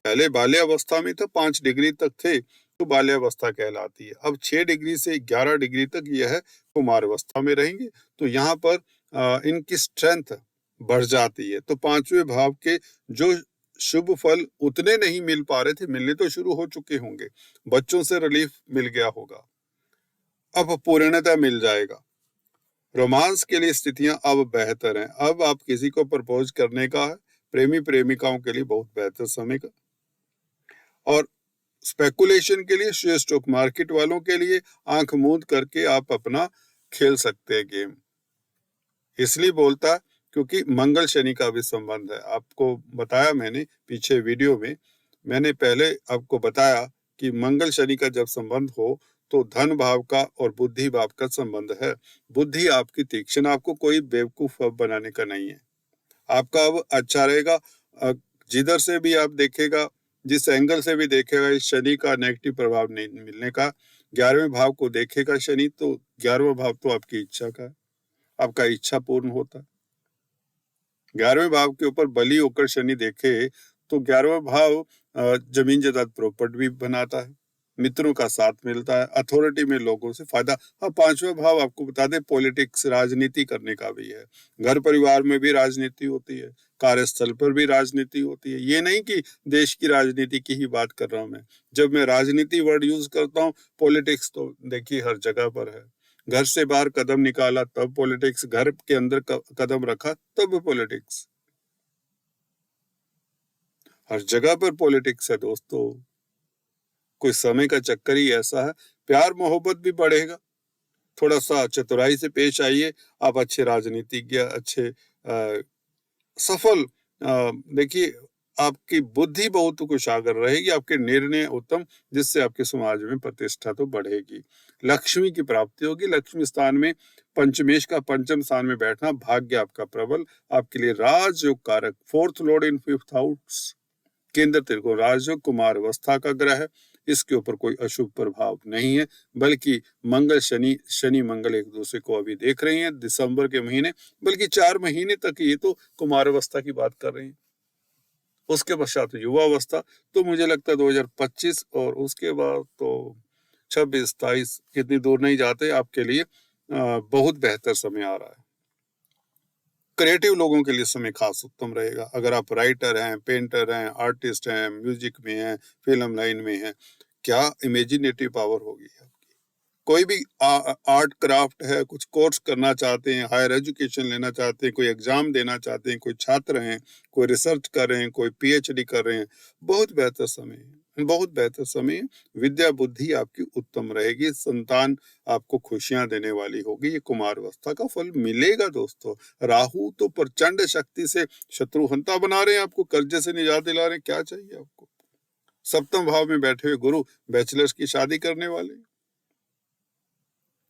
पहले बाल्यावस्था में तो 5 डिग्री तक थे तो बाल्यावस्था कहलाती है, अब 6 डिग्री से 11 डिग्री तक यह कुमार अवस्था में रहेंगे, तो यहाँ पर इनकी स्ट्रेंथ बढ़ जाती है, तो 5वें भाव के जो शुभ फल उतने नहीं मिल पा रहे थे, मिलने तो शुरू हो चुके होंगे, बच्चों से रिलीफ मिल गया होगा, अब पूर्णता मिल जाएगा, रोमांस के लिए स्थितियां अब बेहतर हैं, अब आप किसी को प्रपोज करने का है, प्रेमी प्रेमिकाओं के लिए बहुत बेहतर समय का, और स्पेकुलेशन के लिए, शेयर स्टॉक मार्केट वालों के लिए आंख मूंद करके आप अपना खेल सकते हैं गेम, इसलिए बोलता क्योंकि मंगल शनि का भी संबंध है, आपको बताया मैंने पीछे वीडियो में, मैंने पहले आपको बताया कि मंगल शनि का जब संबंध हो तो धन भाव का और बुद्धि भाव का संबंध है, बुद्धि आपकी तीक्ष्ण, आपको कोई बेवकूफ बनाने का नहीं है, आपका अब अच्छा रहेगा, जिधर से भी आप देखेगा, जिस एंगल से भी देखेगा, इस शनि का नेगेटिव प्रभाव नहीं मिलने का, 11वें भाव को देखेगा शनि तो 11वां भाव तो आपकी इच्छा का है, आपका इच्छा पूर्ण होता है, 11वें भाव के ऊपर बली होकर शनि देखे तो 11वां भाव जमीन जायदाद प्रॉपर्टी भी बनाता है, मित्रों का साथ मिलता है, अथॉरिटी में लोगों से फायदा। हाँ, 5वां भाव आपको बता दें पॉलिटिक्स, राजनीति करने का भी है, घर परिवार में भी राजनीति होती है, कार्यस्थल पर भी राजनीति होती है, ये नहीं कि देश की राजनीति की ही बात कर रहा हूं मैं, जब मैं राजनीति वर्ड यूज करता हूँ, पॉलिटिक्स तो देखिए हर जगह पर है, घर से बाहर कदम निकाला तब पॉलिटिक्स, घर के अंदर कदम रखा तब पॉलिटिक्स, हर जगह पर पॉलिटिक्स है दोस्तों, कोई समय का चक्कर ही ऐसा है, प्यार मोहब्बत भी बढ़ेगा, थोड़ा सा चतुराई से पेश आइए, आप अच्छे राजनीतिज्ञ, अच्छे सफल, देखिए आपकी बुद्धि बहुत कुशागर रहेगी, आपके निर्णय उत्तम, जिससे आपके समाज में प्रतिष्ठा तो बढ़ेगी, लक्ष्मी की प्राप्ति होगी, लक्ष्मी स्थान में पंचमेश का पंचम स्थान में बैठना, भाग्य आपका प्रबल, आपके लिए राजयोग कारक, 4th लॉर्ड इन 5th हाउस, केंद्र त्रिकोण राजयोग, कुमार अवस्था का ग्रह है, इसके ऊपर कोई अशुभ प्रभाव नहीं है, बल्कि मंगल शनि मंगल एक दूसरे को अभी देख रहे हैं दिसंबर के महीने, बल्कि 4 महीने तक ये तो कुमार अवस्था की बात कर रहे हैं, उसके पश्चात युवा अवस्था, तो मुझे लगता है 2025 और उसके बाद तो 26-27 इतनी दूर नहीं जाते, आपके लिए बहुत बेहतर समय आ रहा है। क्रिएटिव लोगों के लिए समय खास उत्तम रहेगा। अगर आप राइटर हैं, पेंटर हैं, आर्टिस्ट हैं, म्यूजिक में हैं, फिल्म लाइन में हैं, क्या इमेजिनेटिव पावर होगी आपकी। कोई भी आर्ट क्राफ्ट है, कुछ कोर्स करना चाहते हैं, हायर एजुकेशन लेना चाहते हैं, कोई एग्जाम देना चाहते हैं, कोई छात्र हैं, कोई रिसर्च कर रहे हैं, कोई पीएचडी कर रहे हैं, बहुत बेहतर समय है, बहुत बेहतर समय है। विद्या बुद्धि आपकी उत्तम रहेगी, संतान आपको खुशियां देने वाली होगी। ये कुमारावस्था का फल मिलेगा दोस्तों। राहु तो प्रचंड शक्ति से शत्रुहंता बना रहे हैं, आपको कर्जे से निजात दिला रहे हैं। क्या चाहिए आपको। सप्तम भाव में बैठे हुए गुरु बैचलर्स की शादी करने वाले।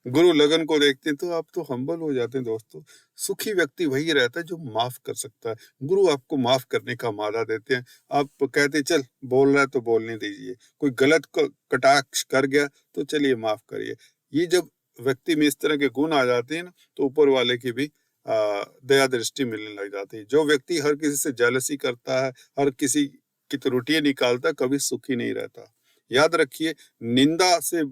गुरु लगन को देखते हैं तो आप तो हम्बल हो जाते हैं दोस्तों। सुखी व्यक्ति वही रहता है जो माफ कर सकता है। गुरु आपको माफ करने का मादा देते हैं। आप कहते चल बोल रहा है तो बोलने दीजिए, कोई गलत कटाक्ष कर गया तो चलिए माफ करिए। ये जब व्यक्ति में इस तरह के गुण आ जाते हैं ना, तो ऊपर वाले की भी दया दृष्टि मिलने लग जाती है। जो व्यक्ति हर किसी से जेलसी करता है, हर किसी की त्रुटियां निकालता है, कभी सुखी नहीं रहता। याद रखिए, निंदा से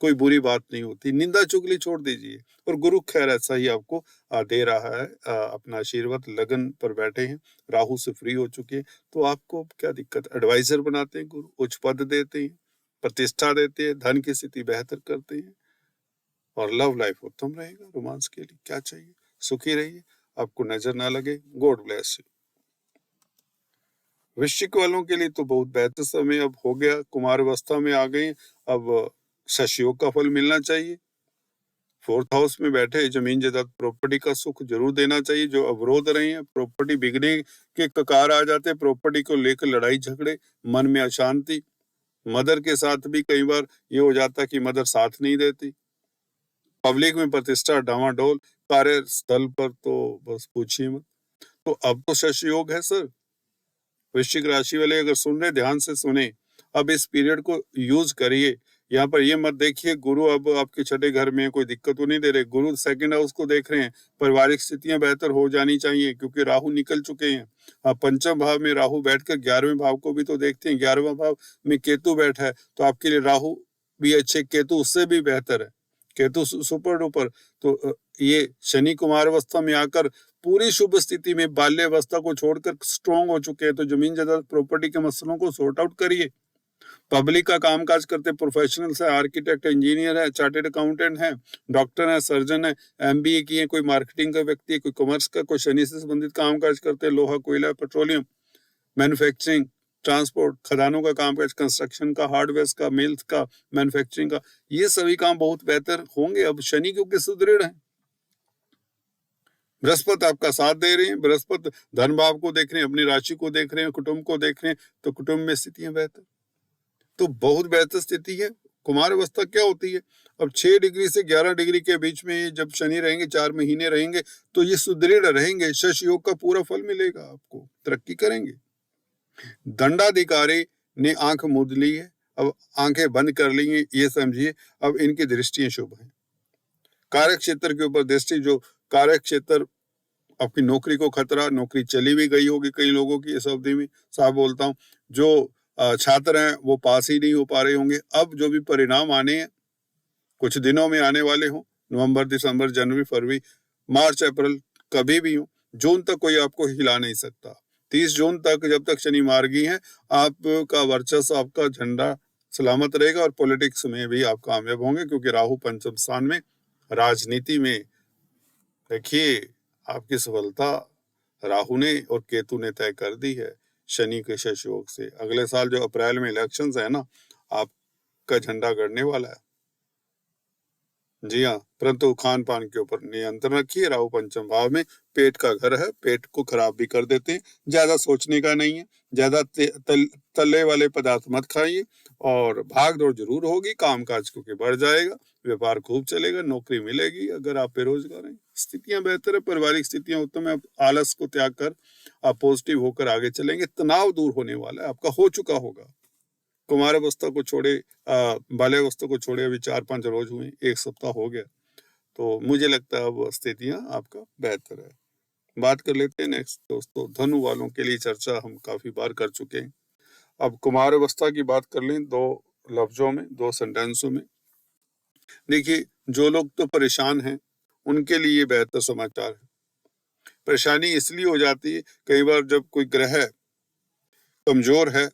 कोई बुरी बात नहीं होती। निंदा चुगली छोड़ दीजिए। और गुरु खैर ऐसा ही आपको दे रहा है अपना आशीर्वाद। लगन पर बैठे हैं, राहु से फ्री हो चुके हैं, तो आपको क्या दिक्कत। एडवाइजर बनाते हैं गुरु, उच्च पद देते हैं, प्रतिष्ठा देते हैं, धन की स्थिति बेहतर करते हैं, और लव लाइफ उत्तम रहेगा। रोमांस के लिए क्या चाहिए। सुखी रहिए, आपको नजर ना लगे। God bless you. वृश्चिक वालों के लिए तो बहुत बेहतर समय अब हो गया, कुमार अवस्था में आ गए। अब शशयोग का फल मिलना चाहिए। फोर्थ हाउस में बैठे जमीन जायदाद प्रॉपर्टी का सुख जरूर देना चाहिए। जो अवरोध रहे हैं, प्रॉपर्टी बिगड़ने के कगार आ जाते हैं, प्रॉपर्टी को लेकर लड़ाई झगड़े, मन में अशांति। मदर के साथ भी कई बार ये हो जाता है कि मदर साथ नहीं देती। पब्लिक में प्रतिष्ठा डावाडोल, कार्य स्थल पर तो बस पूछिए मत। तो अब तो शशयोग है सर। वृश्चिक राशि वाले अगर सुन रहे, ध्यान से सुने। अब इस पीरियड को यूज करिए। यहाँ पर ये मत देखिए गुरु अब आपके छठे घर में कोई दिक्कत तो नहीं दे रहे। गुरु सेकंड हाउस को देख रहे हैं। पारिवारिक स्थितियां बेहतर हो जानी चाहिए, क्योंकि राहु निकल चुके हैं। पंचम भाव में राहु बैठकर 11वें भाव को भी तो देखते हैं। 11वां भाव में केतु बैठा है, तो आपके लिए राहु भी अच्छे, केतु उससे भी बेहतर है। Ketu super duper. तो ये शनि कुमार अवस्था में आकर पूरी शुभ स्थिति में बाल्यावस्था को छोड़कर स्ट्रॉन्ग हो चुके हैं। तो जमीन जायदाद प्रॉपर्टी के मसलों को सॉर्ट आउट करिए। पब्लिक का कामकाज करते प्रोफेशनल्स है, आर्किटेक्ट, इंजीनियर है, चार्टेड अकाउंटेंट है, डॉक्टर है, सर्जन है, एमबीए किए, कोई मार्केटिंग का व्यक्ति है, कोई कॉमर्स का, कोई शनि से संबंधित कामकाज करते हैं, लोहा, कोयला, पेट्रोलियम, मैन्युफैक्चरिंग, ट्रांसपोर्ट, खदानों का कामकाज, कंस्ट्रक्शन का, हार्डवेयर का, मिल्स का, मैन्युफैक्चरिंग का, ये सभी काम बहुत बेहतर होंगे। अब शनि क्योंकि सुदृढ़ है। बृहस्पति आपका साथ दे रहे हैं। बृहस्पति धन भाव को देख रहे हैं, अपनी राशि को देख रहे हैं, कुटुंब को देख रहे हैं, तो कुटुंब में स्थितियां बेहतर, तो बहुत बेहतर स्थिति है। कुमार अवस्था क्या होती है। अब 6 डिग्री से 11 डिग्री के बीच में जब शनि रहेंगे, 4 महीने रहेंगे, तो ये सुदृढ़ रहेंगे। शश योग का पूरा फल मिलेगा, आपको तरक्की करेंगे। दंडाधिकारी ने आंख मूंद ली है, अब आंखें बंद कर ली है, ये समझिए अब इनकी दृष्टियां शुभ हैं। कार्य क्षेत्र के ऊपर दृष्टि, जो कार्य क्षेत्र आपकी नौकरी को खतरा, नौकरी चली भी गई होगी कई लोगों की इस अवधि में, साफ बोलता हूँ। जो छात्र हैं वो पास ही नहीं हो पा रहे होंगे। अब जो भी परिणाम आने हैं, कुछ दिनों में आने वाले हों, नवंबर, दिसंबर, जनवरी, फरवरी, मार्च, अप्रैल, कभी भी हो, जून तक कोई आपको हिला नहीं सकता। 30 जून तक जब तक शनि मार्गी है, आपका वर्चस्व, आपका झंडा सलामत रहेगा, और पॉलिटिक्स में भी आप कामयाब होंगे, क्योंकि राहु पंचम स्थान में, राजनीति में। देखिए, आपकी सफलता राहु ने और केतु ने तय कर दी है शनि के शश योग से। अगले साल जो अप्रैल में इलेक्शंस है ना, आपका झंडा गड़ने वाला है। जी हाँ, परंतु खान पान के ऊपर नियंत्रण रखिए। राहु पंचम भाव में, पेट का घर है, पेट को खराब भी कर देते हैं। ज्यादा सोचने का नहीं है, ज्यादा तले वाले पदार्थ मत खाइए, और भाग दौड़ जरूर होगी, कामकाज क्योंकि बढ़ जाएगा, व्यापार खूब चलेगा, नौकरी मिलेगी अगर आप बेरोजगार हैं। स्थितियां बेहतर है, पारिवारिक स्थितियां उत्तम है। आप आलस को त्याग कर आप पॉजिटिव होकर आगे चलेंगे। तनाव दूर होने वाला है, आपका हो चुका होगा। कुमार अवस्था को छोड़े, बाल्यावस्था को छोड़े, अभी 4-5 रोज हुए, 1 सप्ताह हो गया, तो मुझे लगता है अब स्थितियां आपका बेहतर है। बात कर लेते हैं नेक्स्ट दोस्तों। धनु वालों के लिए चर्चा हम काफी बार कर चुके हैं। अब कुमार अवस्था की बात कर लें 2 लफ्जों में, 2 सेंटेंसों में। देखिए, जो लोग तो परेशान हैं उनके लिए बेहतर समाचार है। परेशानी इसलिए हो जाती है कई बार जब कोई ग्रह कमजोर है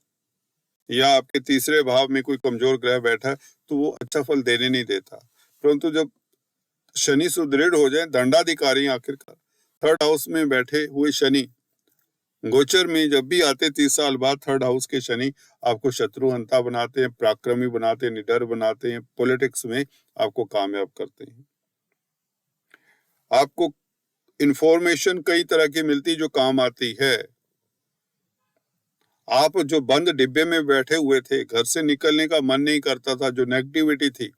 या आपके तीसरे भाव में कोई कमजोर ग्रह बैठा है तो वो अच्छा फल देने नहीं देता, परंतु जब शनि सुदृढ़ हो जाए, दंडाधिकारी आखिरकार थर्ड हाउस में बैठे हुए शनि गोचर में जब भी आते 30 साल बाद थर्ड हाउस के शनि आपको शत्रुहंता बनाते हैं, पराक्रमी बनाते हैं, निडर बनाते हैं, पॉलिटिक्स में आपको कामयाब करते हैं। आपको इंफॉर्मेशन कई तरह की मिलती जो काम आती है। आप जो बंद डिब्बे में बैठे हुए थे, घर से निकलने का मन नहीं करता था, जो नेगेटिविटी थी,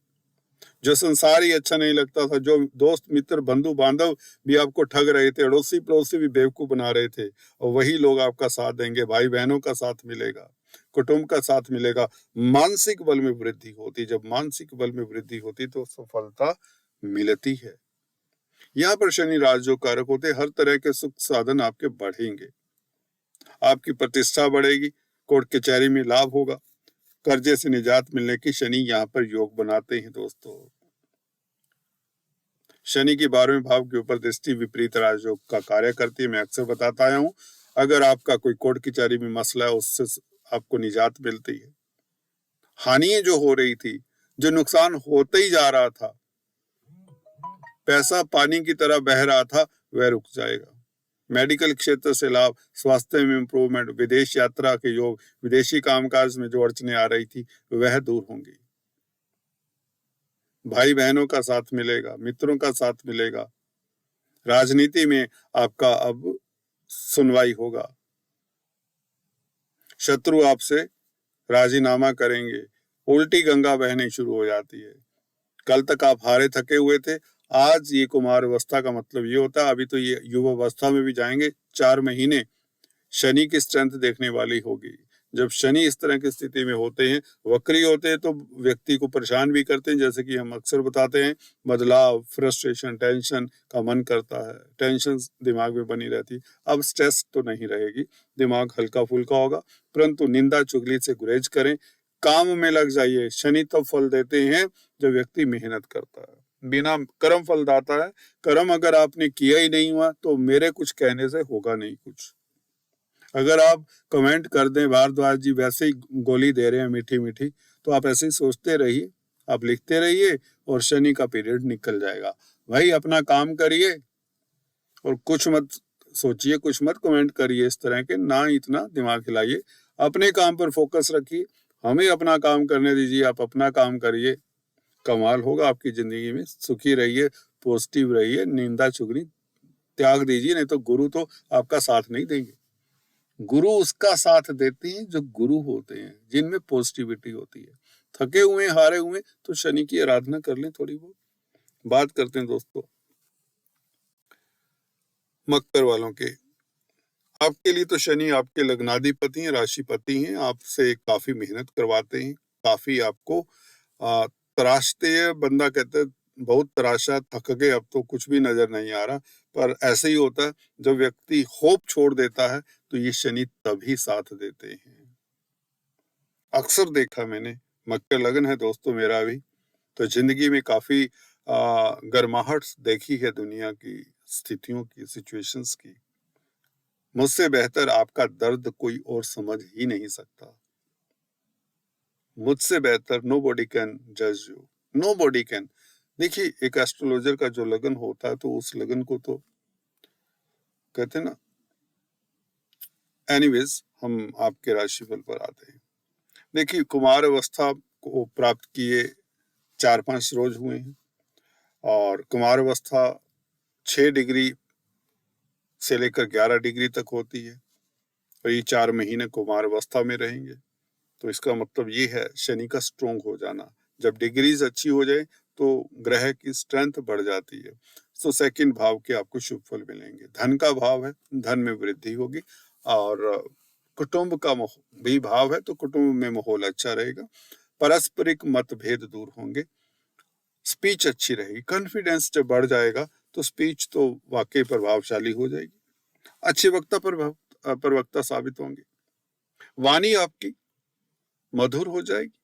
जो संसार ही अच्छा नहीं लगता था, जो दोस्त मित्र बंधु बांधव भी आपको ठग रहे थे, अड़ोसी पड़ोसी भी बेवकूफ बना रहे थे, और वही लोग आपका साथ देंगे, भाई बहनों का साथ मिलेगा, कुटुंब का साथ मिलेगा, मानसिक बल में वृद्धि होती। जब मानसिक बल में वृद्धि होती तो सफलता मिलती है। यहाँ पर शनि राजयोग कारक होते, हर तरह के सुख साधन आपके बढ़ेंगे, आपकी प्रतिष्ठा बढ़ेगी, कोर्ट कचहरी में लाभ होगा, कर्जे से निजात मिलने की शनि यहाँ पर योग बनाते हैं। दोस्तों, शनि की 12वें भाव के ऊपर दृष्टि विपरीत राजयोग का कार्य करती है। मैं अक्सर बताता आया हूं, अगर आपका कोई कोर्ट कचहरी में मसला है उससे आपको निजात मिलती है। हानियां जो हो रही थी, जो नुकसान होते ही जा रहा था, पैसा पानी की तरह बह रहा था, वह रुक जाएगा। मेडिकल क्षेत्र से लाभ, स्वास्थ्य में इंप्रूवमेंट, विदेश यात्रा के योग, विदेशी कामकाज में जो अड़चने आ रही थी वह दूर होंगी। भाई बहनों का साथ मिलेगा, मित्रों का साथ मिलेगा, राजनीति में आपका अब सुनवाई होगा, शत्रु आपसे राजीनामा करेंगे, उल्टी गंगा बहने शुरू हो जाती है। कल तक आप हारे थके हुए थे, आज ये कुमार अवस्था का मतलब ये होता है, अभी तो ये युवा अवस्था में भी जाएंगे, 4 महीने शनि की स्ट्रेंथ देखने वाली होगी। जब शनि इस तरह की स्थिति में होते हैं, वक्री होते हैं, तो व्यक्ति को परेशान भी करते हैं, जैसे कि हम अक्सर बताते हैं, बदलाव, फ्रस्ट्रेशन, टेंशन का मन करता है, टेंशन दिमाग में बनी रहती है। अब स्ट्रेस तो नहीं रहेगी, दिमाग हल्का फुल्का होगा, परंतु निंदा चुगली से गुरेज करें, काम में लग जाइए। शनि तब फल देते हैं जब व्यक्ति मेहनत करता है, बिना कर्म फलदाता है। कर्म अगर आपने किया ही नहीं हुआ तो मेरे कुछ कहने से होगा नहीं कुछ। अगर आप कमेंट कर दें भारद्वाज जी वैसे ही गोली दे रहे हैं मीठी मीठी, तो आप ऐसे ही सोचते रहिए, आप लिखते रहिए और शनि का पीरियड निकल जाएगा। भाई अपना काम करिए और कुछ मत सोचिए, कुछ मत कमेंट करिए इस तरह के, ना इतना दिमाग हिलाइए, अपने काम पर फोकस रखिए, हमें अपना काम करने दीजिए, आप अपना काम करिए, कमाल होगा आपकी जिंदगी में। सुखी रहिए, पॉजिटिव रहिए, निंदा चुगली त्याग दीजिए, नहीं तो गुरु तो आपका साथ नहीं देंगे। गुरु उसका साथ देते हैं जो गुरु होते हैं, जिनमें पॉजिटिविटी होती है। थके हुए हारे हुए तो शनि की आराधना कर लें थोड़ी बहुत। बात करते हैं दोस्तों मकर वालों के। आपके लिए तो शनि आपके लग्नाधिपति हैं, राशिपति हैं, आपसे काफी मेहनत करवाते हैं, काफी आपको तराशते हैं। बंदा कहते हैं बहुत तराशा, थक गए, अब तो कुछ भी नजर नहीं आ रहा, पर ऐसे ही होता है जब व्यक्ति होप छोड़ देता है तो ये शनि तभी साथ देते हैं। अक्सर देखा मैंने, मकर लगन है दोस्तों मेरा भी, तो जिंदगी में काफी गर्माहट देखी है दुनिया की स्थितियों की, सिचुएशंस की। मुझसे बेहतर आपका दर्द कोई और समझ ही नहीं सकता। मुझसे बेहतर नोबॉडी कैन जज यू, नोबॉडी कैन। देखिए, एक एस्ट्रोलॉजर का जो लगन होता है तो उस लगन को तो कहते हैं ना। एनीवेज, हम आपके राशिफल पर आते हैं। देखिए, कुमार अवस्था को प्राप्त किए 4-5 रोज हुए हैं, और कुमार अवस्था 6 डिग्री से लेकर 11 डिग्री तक होती है, और ये 4 महीने कुमार अवस्था में रहेंगे। तो इसका मतलब ये है शनि का स्ट्रोंग हो जाना। जब डिग्रीज अच्छी हो जाए तो ग्रह की स्ट्रेंथ बढ़ जाती है, तो सेकंड भाव के आपको शुभ फल मिलेंगे। धन का भाव है, धन में वृद्धि होगी, और कुटुंब का भी भाव है, तो कुटुंब में माहौल अच्छा रहेगा, पारस्परिक मतभेद दूर होंगे, स्पीच अच्छी रहेगी, कॉन्फिडेंस जब बढ़ जाएगा तो स्पीच तो वाकई प्रभावशाली हो जाएगी, अच्छे वक्ता प्रवक्ता साबित होंगे, वाणी आपकी मधुर हो जाएगी,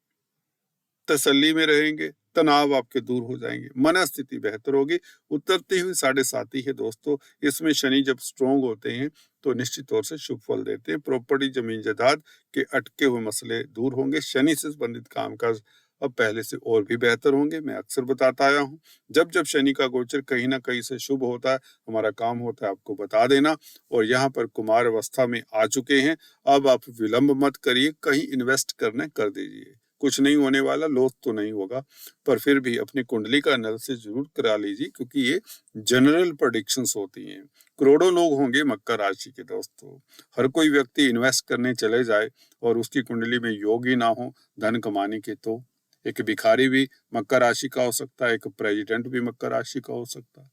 तसल्ली में रहेंगे, तनाव आपके दूर हो जाएंगे, मनस्थिति बेहतर होगी। उतरती हुई 7.5 ही है दोस्तों, इसमें शनि जब स्ट्रोंग होते हैं तो निश्चित तौर से शुभ फल देते हैं। प्रॉपर्टी, जमीन जायदाद के अटके हुए मसले दूर होंगे। शनि से संबंधित कामकाज अब पहले से और भी बेहतर होंगे। मैं अक्सर बताता आया हूँ, जब जब शनि का गोचर कहीं ना कहीं से शुभ होता है, हमारा काम होता है आपको बता देना। और यहाँ पर कुमार अवस्था में आ चुके हैं, अब आप विलंब मत करिए, कहीं इन्वेस्ट करने कर दीजिए। कुछ नहीं होने वाला, लॉस तो नहीं होगा, पर फिर भी अपनी कुंडली का एनालिसिस जरूर करा लीजिए, क्योंकि ये जनरल प्रेडिक्शंस होती हैं। करोड़ों लोग होंगे मकर राशि के दोस्तों, हर कोई व्यक्ति इन्वेस्ट करने चले जाए और उसकी कुंडली में योग ही ना हो धन कमाने के, तो एक भिखारी भी मकर राशि का हो सकता है, एक प्रेसिडेंट भी मकर राशि का हो सकता है।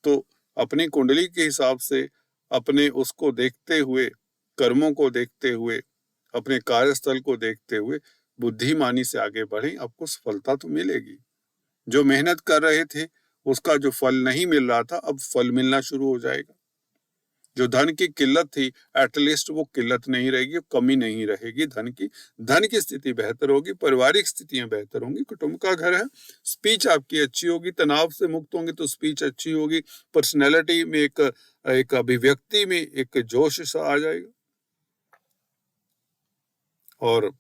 तो अपनी कुंडली के हिसाब से, अपने उसको देखते हुए, कर्मों को देखते हुए, अपने कार्यस्थल को देखते हुए बुद्धिमानी से आगे बढ़े, आपको सफलता तो मिलेगी। जो मेहनत कर रहे थे उसका जो फल नहीं मिल रहा था, अब फल मिलना शुरू हो जाएगा। जो धन की किल्लत थी, एटलीस्ट वो किल्लत नहीं रहेगी, कमी नहीं रहेगी धन की। धन की स्थिति बेहतर होगी, पारिवारिक स्थितियां बेहतर होंगी, कुटुंब का घर है, स्पीच आपकी अच्छी होगी, तनाव से मुक्त होंगे तो स्पीच अच्छी होगी, पर्सनैलिटी में एक अभिव्यक्ति में एक जोश सा आ जाएगा। और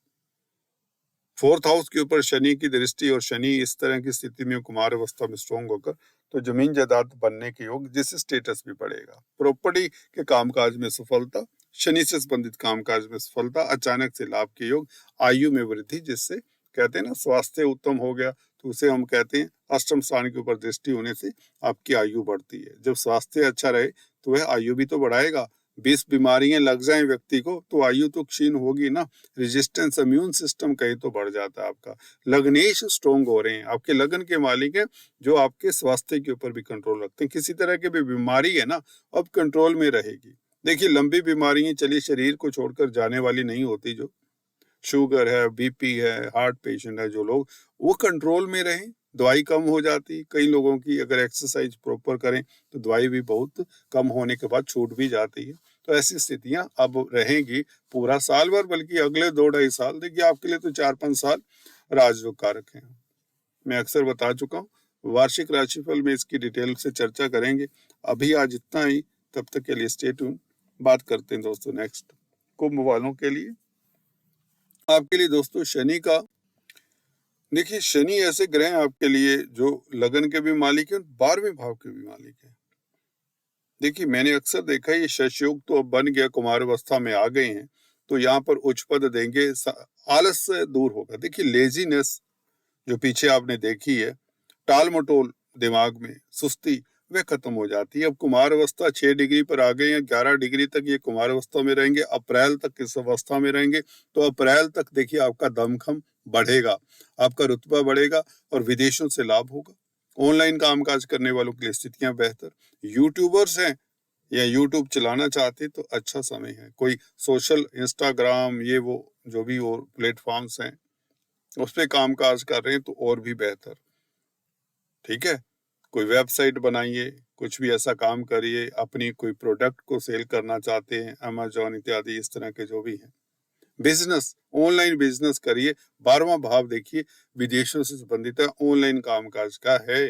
4th हाउस के ऊपर शनि की दृष्टि, और शनि इस तरह की स्थिति में कुमार अवस्था में स्ट्रॉन्ग होकर, तो जमीन जायदाद बनने के योग, जिससे स्टेटस भी बढ़ेगा। प्रॉपर्टी के कामकाज में सफलता, शनि से संबंधित कामकाज में सफलता, अचानक से लाभ के योग, आयु में वृद्धि, जिससे कहते हैं ना स्वास्थ्य उत्तम हो गया, तो उसे हम कहते हैं अष्टम स्थान के ऊपर दृष्टि होने से आपकी आयु बढ़ती है। जब स्वास्थ्य अच्छा रहे तो वह आयु भी तो बढ़ाएगा। 20 बीमारियां लग जाएं व्यक्ति को तो आयु तो क्षीण होगी ना, रेजिस्टेंस, इम्यून सिस्टम कहीं तो बढ़ जाता है आपका। लग्नेश स्ट्रोंग हो रहे हैं, आपके लगन के मालिक हैं, जो आपके स्वास्थ्य के ऊपर भी कंट्रोल रखते हैं। किसी तरह की भी बीमारी है ना, अब कंट्रोल में रहेगी। देखिए, लंबी बीमारियां चलिए शरीर को छोड़कर जाने वाली नहीं होती, जो शुगर है, बीपी है, हार्ट पेशेंट है जो लोग, वो कंट्रोल में रहें, दवाई कम हो जाती। कई लोगों की अगर एक्सरसाइज प्रॉपर करें तो दवाई भी बहुत कम होने के बाद छूट भी जाती है। तो ऐसी स्थितियां अब रहेंगी पूरा साल भर, बल्कि अगले 2-2.5 साल। देखिए, आपके लिए तो 4-5 साल राजयोग कारक हैं, मैं अक्सर बता चुका हूँ। वार्षिक राशिफल में इसकी डिटेल से चर्चा करेंगे। अभी आज इतना ही, तब तक के लिए स्टे ट्यून। बात करते हैं दोस्तों नेक्स्ट कुंभ वालों के लिए। आपके लिए दोस्तों शनि का, देखिए शनि ऐसे ग्रह हैं आपके लिए जो लगन के भी मालिक है, 12वें भाव के भी मालिक है। देखिए, मैंने अक्सर देखा है, ये शश योग तो अब बन गया, कुमार अवस्था में आ गए हैं, तो यहाँ पर उच्च पद देंगे, आलस से दूर होगा। देखिए, लेजीनेस जो पीछे आपने देखी है, टाल मटोल, दिमाग में सुस्ती, वह खत्म हो जाती है। अब कुमार अवस्था 6 डिग्री पर आ गए हैं, 11 डिग्री तक ये कुमार अवस्था में रहेंगे, अप्रैल तक इस अवस्था में रहेंगे। तो अप्रैल तक देखिए आपका दमखम बढ़ेगा, आपका रुतबा बढ़ेगा और विदेशों से लाभ होगा। ऑनलाइन कामकाज करने वालों के लिए स्थितियां बेहतर। यूट्यूबर्स हैं या यूट्यूब चलाना चाहते तो अच्छा समय है। कोई सोशल, इंस्टाग्राम, ये वो जो भी और प्लेटफॉर्म्स हैं उस पर कामकाज कर रहे हैं तो और भी बेहतर। ठीक है, कोई वेबसाइट बनाइए, कुछ भी ऐसा काम करिए, अपनी कोई प्रोडक्ट को सेल करना चाहते हैं, अमेजोन इत्यादि इस तरह के जो भी हैं, बिजनेस, ऑनलाइन बिजनेस करिए। 12वां भाव देखिए विदेशों से संबंधित है, ऑनलाइन कामकाज का है।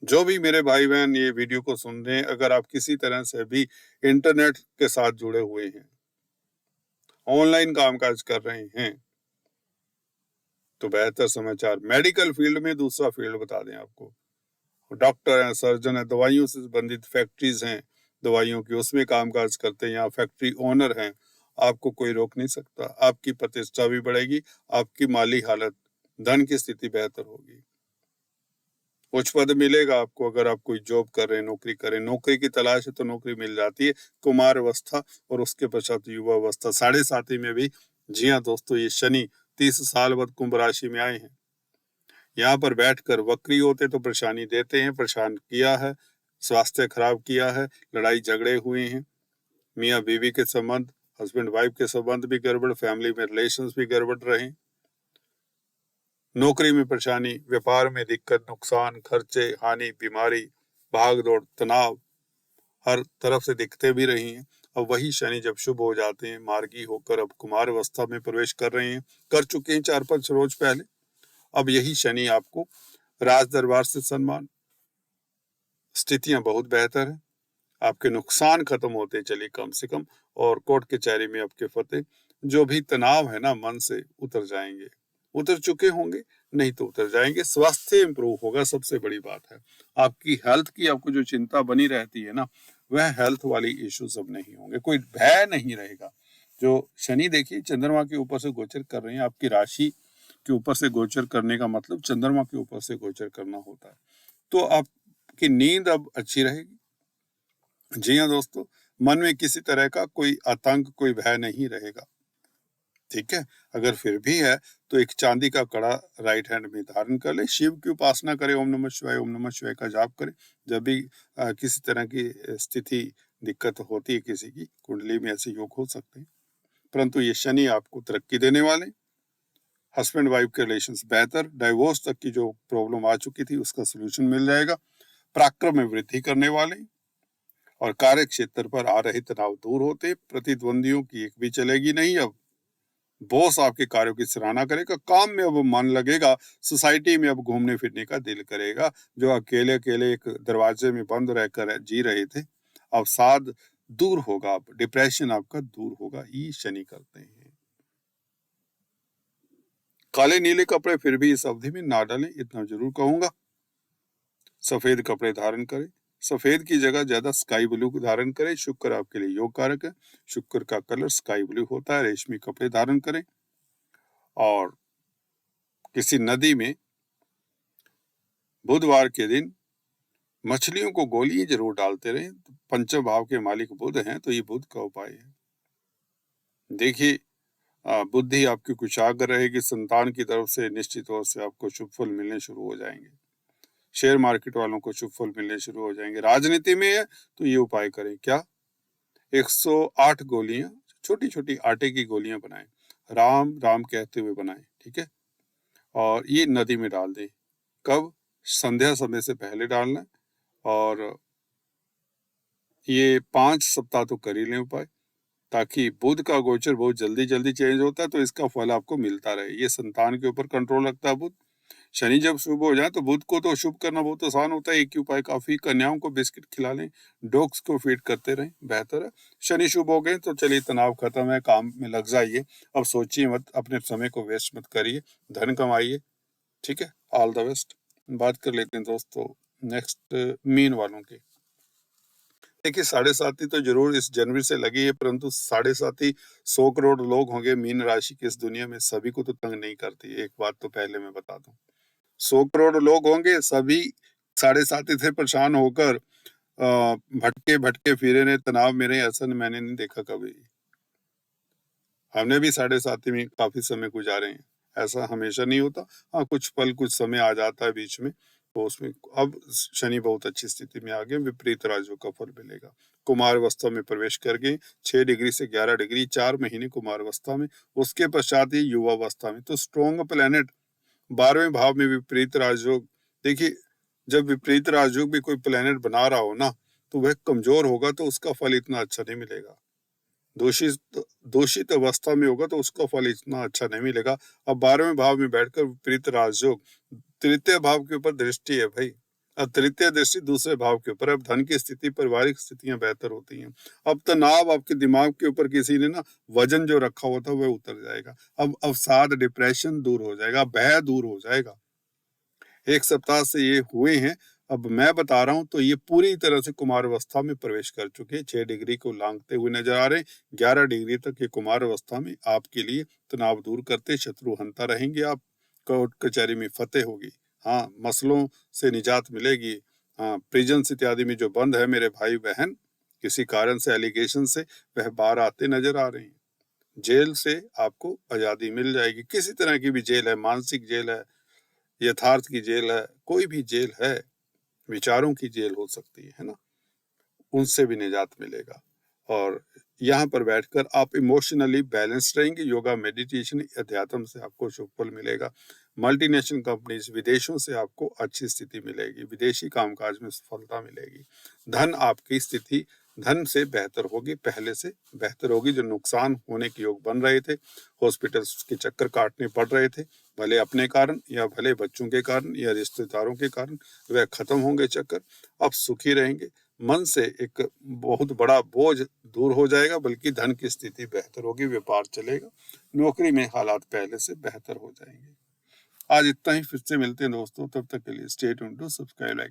जो भी मेरे भाई बहन ये वीडियो को सुन रहे हैं, अगर आप किसी तरह से भी इंटरनेट के साथ जुड़े हुए हैं, ऑनलाइन कामकाज कर रहे हैं, तो बेहतर समाचार। मेडिकल फील्ड में दूसरा फील्ड बता दें आपको, डॉक्टर हैं, सर्जन हैं, दवाइयों से संबंधित फैक्ट्रीज हैं, दवाइयों की, उसमें कामकाज करते हैं, या फैक्ट्री ओनर हैं, आपको कोई रोक नहीं सकता। आपकी प्रतिष्ठा भी बढ़ेगी, आपकी माली हालत, धन की स्थिति बेहतर होगी, उच्च पद मिलेगा आपको। अगर आप कोई जॉब कर रहे हैं, नौकरी करें, नौकरी की तलाश है तो नौकरी मिल जाती है। कुमार अवस्था और उसके पश्चात युवा अवस्था 7.5 में भी। जी हाँ दोस्तों, ये शनि 30 साल बाद कुंभ राशि में आए हैं। यहाँ पर बैठकर वक्री होते तो परेशानी देते हैं, परेशान किया है, स्वास्थ्य खराब किया है, लड़ाई झगड़े हुए हैं, मियाँ बीवी के संबंध, हस्बैंड वाइफ के संबंध भी गड़बड़, फैमिली में रिलेशंस भी गड़बड़ रहे, नौकरी में परेशानी, व्यापार में दिक्कत, नुकसान, खर्चे, हानि, बीमारी, भाग दौड़, तनाव, हर तरफ से दिक्कतें भी रही हैं। अब वही शनि जब शुभ हो जाते हैं, मार्गी होकर अब कुमार अवस्था में प्रवेश कर रहे हैं, कर चुके हैं 4-5 रोज पहले, अब यही शनि आपको राज दरबार से सम्मान, स्थितियां बहुत बेहतर है, आपके नुकसान खत्म होते चले कम से कम, और कोर्ट कचहरी में आपके फतेह, जो भी तनाव है ना मन से उतर जाएंगे, उतर चुके होंगे, नहीं तो उतर जाएंगे। स्वास्थ्य इंप्रूव होगा, सबसे बड़ी बात है। आपकी हेल्थ की आपको जो चिंता बनी रहती है ना, वह हेल्थ वाली इश्यूज अब नहीं होंगे, कोई भय नहीं रहेगा। जो शनि देखिए चंद्रमा के ऊपर से गोचर कर रहे हैं, आपकी राशि के ऊपर से गोचर करने का मतलब चंद्रमा के ऊपर से गोचर करना होता है, तो आपकी नींद अब अच्छी रहेगी। जी हाँ दोस्तों, मन में किसी तरह का कोई आतंक, कोई भय नहीं रहेगा, ठीक है। अगर फिर भी है तो एक चांदी का कड़ा राइट हैंड में धारण कर ले, शिव की उपासना करें, ओम नमः शिवाय, ओम नमः शिवाय का जाप करें। जब भी किसी तरह की स्थिति दिक्कत होती है, किसी की कुंडली में ऐसे योग हो सकते हैं, परंतु ये शनि आपको तरक्की देने वाले, हस्बैंड वाइफ के रिलेशंस बेहतर, डाइवोर्स तक की जो प्रॉब्लम आ चुकी थी उसका सोल्यूशन मिल जाएगा, पराक्रम में वृद्धि करने वाले, और कार्य क्षेत्र पर आ रहे तनाव दूर होते, प्रतिद्वंदियों की एक भी चलेगी नहीं। अब बॉस आपके कार्यों की सराहना करेगा, काम में अब मन लगेगा, सोसाइटी में अब घूमने फिरने का दिल करेगा। जो अकेले अकेले एक दरवाजे में बंद रहकर जी रहे थे, अवसाद दूर होगा, अब डिप्रेशन आपका दूर होगा, ये शनि करते हैं। काले नीले कपड़े फिर भी इस अवधि में ना डालें, इतना जरूर कहूंगा। सफेद कपड़े धारण करें, सफेद की जगह ज्यादा स्काई ब्लू धारण करें। शुक्र आपके लिए योग कारक है, शुक्र का कलर स्काई ब्लू होता है। रेशमी कपड़े धारण करें, और किसी नदी में बुधवार के दिन मछलियों को गोली जरूर डालते रहें। पंचम भाव के मालिक बुध हैं, तो ये बुध का उपाय है। देखिए, बुद्धि आपकी कुशाग्र रहेगी, संतान की तरफ से निश्चित तौर से आपको शुभ फल मिलने शुरू हो जाएंगे। शेयर मार्केट वालों को शुभ फल मिलने शुरू हो जाएंगे। राजनीति में है तो ये उपाय करें, क्या 108 गोलियां, छोटी छोटी आटे की गोलियां बनाएं, राम राम कहते हुए बनाएं, ठीक है, और ये नदी में डाल दें। कब? संध्या समय से पहले डालना है, और ये 5 सप्ताह तो कर ही लें उपाय, ताकि बुध का गोचर बहुत जल्दी जल्दी चेंज होता है, तो इसका फल आपको मिलता रहे। ये संतान के ऊपर कंट्रोल रखता है बुध। शनि जब शुभ हो जाए तो बुध को तो शुभ करना बहुत आसान होता है, एक ही उपाय काफी। कन्याओं को बिस्किट खिला लें, डॉग्स को फीड करते रहें, बेहतर है। शनि शुभ हो गए तो चलिए, तनाव खत्म है, काम में लग जाइए, अब सोचिए मत, अपने समय को वेस्ट मत करिए, धन कमाइए, ठीक है। All the best. बात कर लेते हैं दोस्तों नेक्स्ट मीन वालों की। देखिए, 7.5 तो जरूर इस जनवरी से लगी है, परंतु 7.5 100 करोड़ लोग होंगे मीन राशि के इस दुनिया में, सभी को तो तंग नहीं करती, एक बात तो पहले मैं बता दूं। 100 करोड़ लोग होंगे, सभी 7.5 से परेशान होकर भटके भटके फिरे ने, तनाव में रहे, ऐसा मैंने नहीं देखा कभी। हमने भी 7.5 में काफी समय गुजारे हैं, ऐसा हमेशा नहीं होता। हाँ, कुछ पल कुछ समय आ जाता है बीच में, तो उसमें अब शनि बहुत अच्छी स्थिति में आ गए, विपरीत राजयोग का फल मिलेगा। कुमार अवस्था में प्रवेश कर गए, 6 डिग्री से 11 डिग्री, 4 महीने कुमार अवस्था में, उसके पश्चात ही युवा अवस्था में। तो स्ट्रॉन्ग प्लेनेट 12वें भाव में विपरीत राजयोग। देखिए, जब विपरीत राजयोग भी कोई प्लेनेट बना रहा हो ना, तो वह कमजोर होगा तो उसका फल इतना अच्छा नहीं मिलेगा। दूषित अवस्था में होगा तो उसका फल इतना अच्छा नहीं मिलेगा। अब 12वें भाव में बैठकर विपरीत राजयोग, तृतीय भाव के ऊपर दृष्टि है भाई, अब तृतीय दृष्टि दूसरे भाव के ऊपर। अब धन की स्थिति, पारिवारिक स्थितियां बेहतर होती हैं। अब तनाव आपके दिमाग के ऊपर किसी ने ना वजन जो रखा हुआ था वह उतर जाएगा। अब अवसाद, डिप्रेशन दूर हो जाएगा, भय दूर हो जाएगा। एक सप्ताह से ये हुए हैं, अब मैं बता रहा हूं तो ये पूरी तरह से कुमार अवस्था में प्रवेश कर चुके, 6 डिग्री को लांघते हुए नजर आ रहे। 11 डिग्री तक ये कुमार अवस्था में आपके लिए तनाव दूर करते, शत्रु हंता रहेंगे, आप कोर्ट कचहरी में फतेह होगी। हाँ, मसलों से निजात मिलेगी। हाँ, प्रिजन इत्यादि में जो बंद है मेरे भाई बहन, किसी कारण से, एलिगेशन से, वह बाहर आते नजर आ रहे हैं। जेल से आपको आजादी मिल जाएगी, किसी तरह की भी जेल है, मानसिक जेल है, यथार्थ की जेल है, कोई भी जेल है, विचारों की जेल हो सकती है ना, उनसे भी निजात मिलेगा। और यहाँ पर बैठकर आप इमोशनली बैलेंस्ड रहेंगे। योगा, मेडिटेशन, अध्यात्म से आपको शुभ फल मिलेगा। मल्टीनेशनल कंपनीज, विदेशों से आपको अच्छी स्थिति मिलेगी, विदेशी कामकाज में सफलता मिलेगी। धन आपकी स्थिति धन से बेहतर होगी, पहले से बेहतर होगी। जो नुकसान होने के योग बन रहे थे, हॉस्पिटल्स के चक्कर काटने पड़ रहे थे, भले अपने कारण या भले बच्चों के कारण या रिश्तेदारों के कारण, वह खत्म होंगे चक्कर। अब सुखी रहेंगे, मन से एक बहुत बड़ा बोझ दूर हो जाएगा, बल्कि धन की स्थिति बेहतर होगी, व्यापार चलेगा, नौकरी में हालात पहले से बेहतर हो जाएंगे। आज इतना ही, फिर से मिलते हैं दोस्तों, तब तक के लिए stay tuned to subscribe like.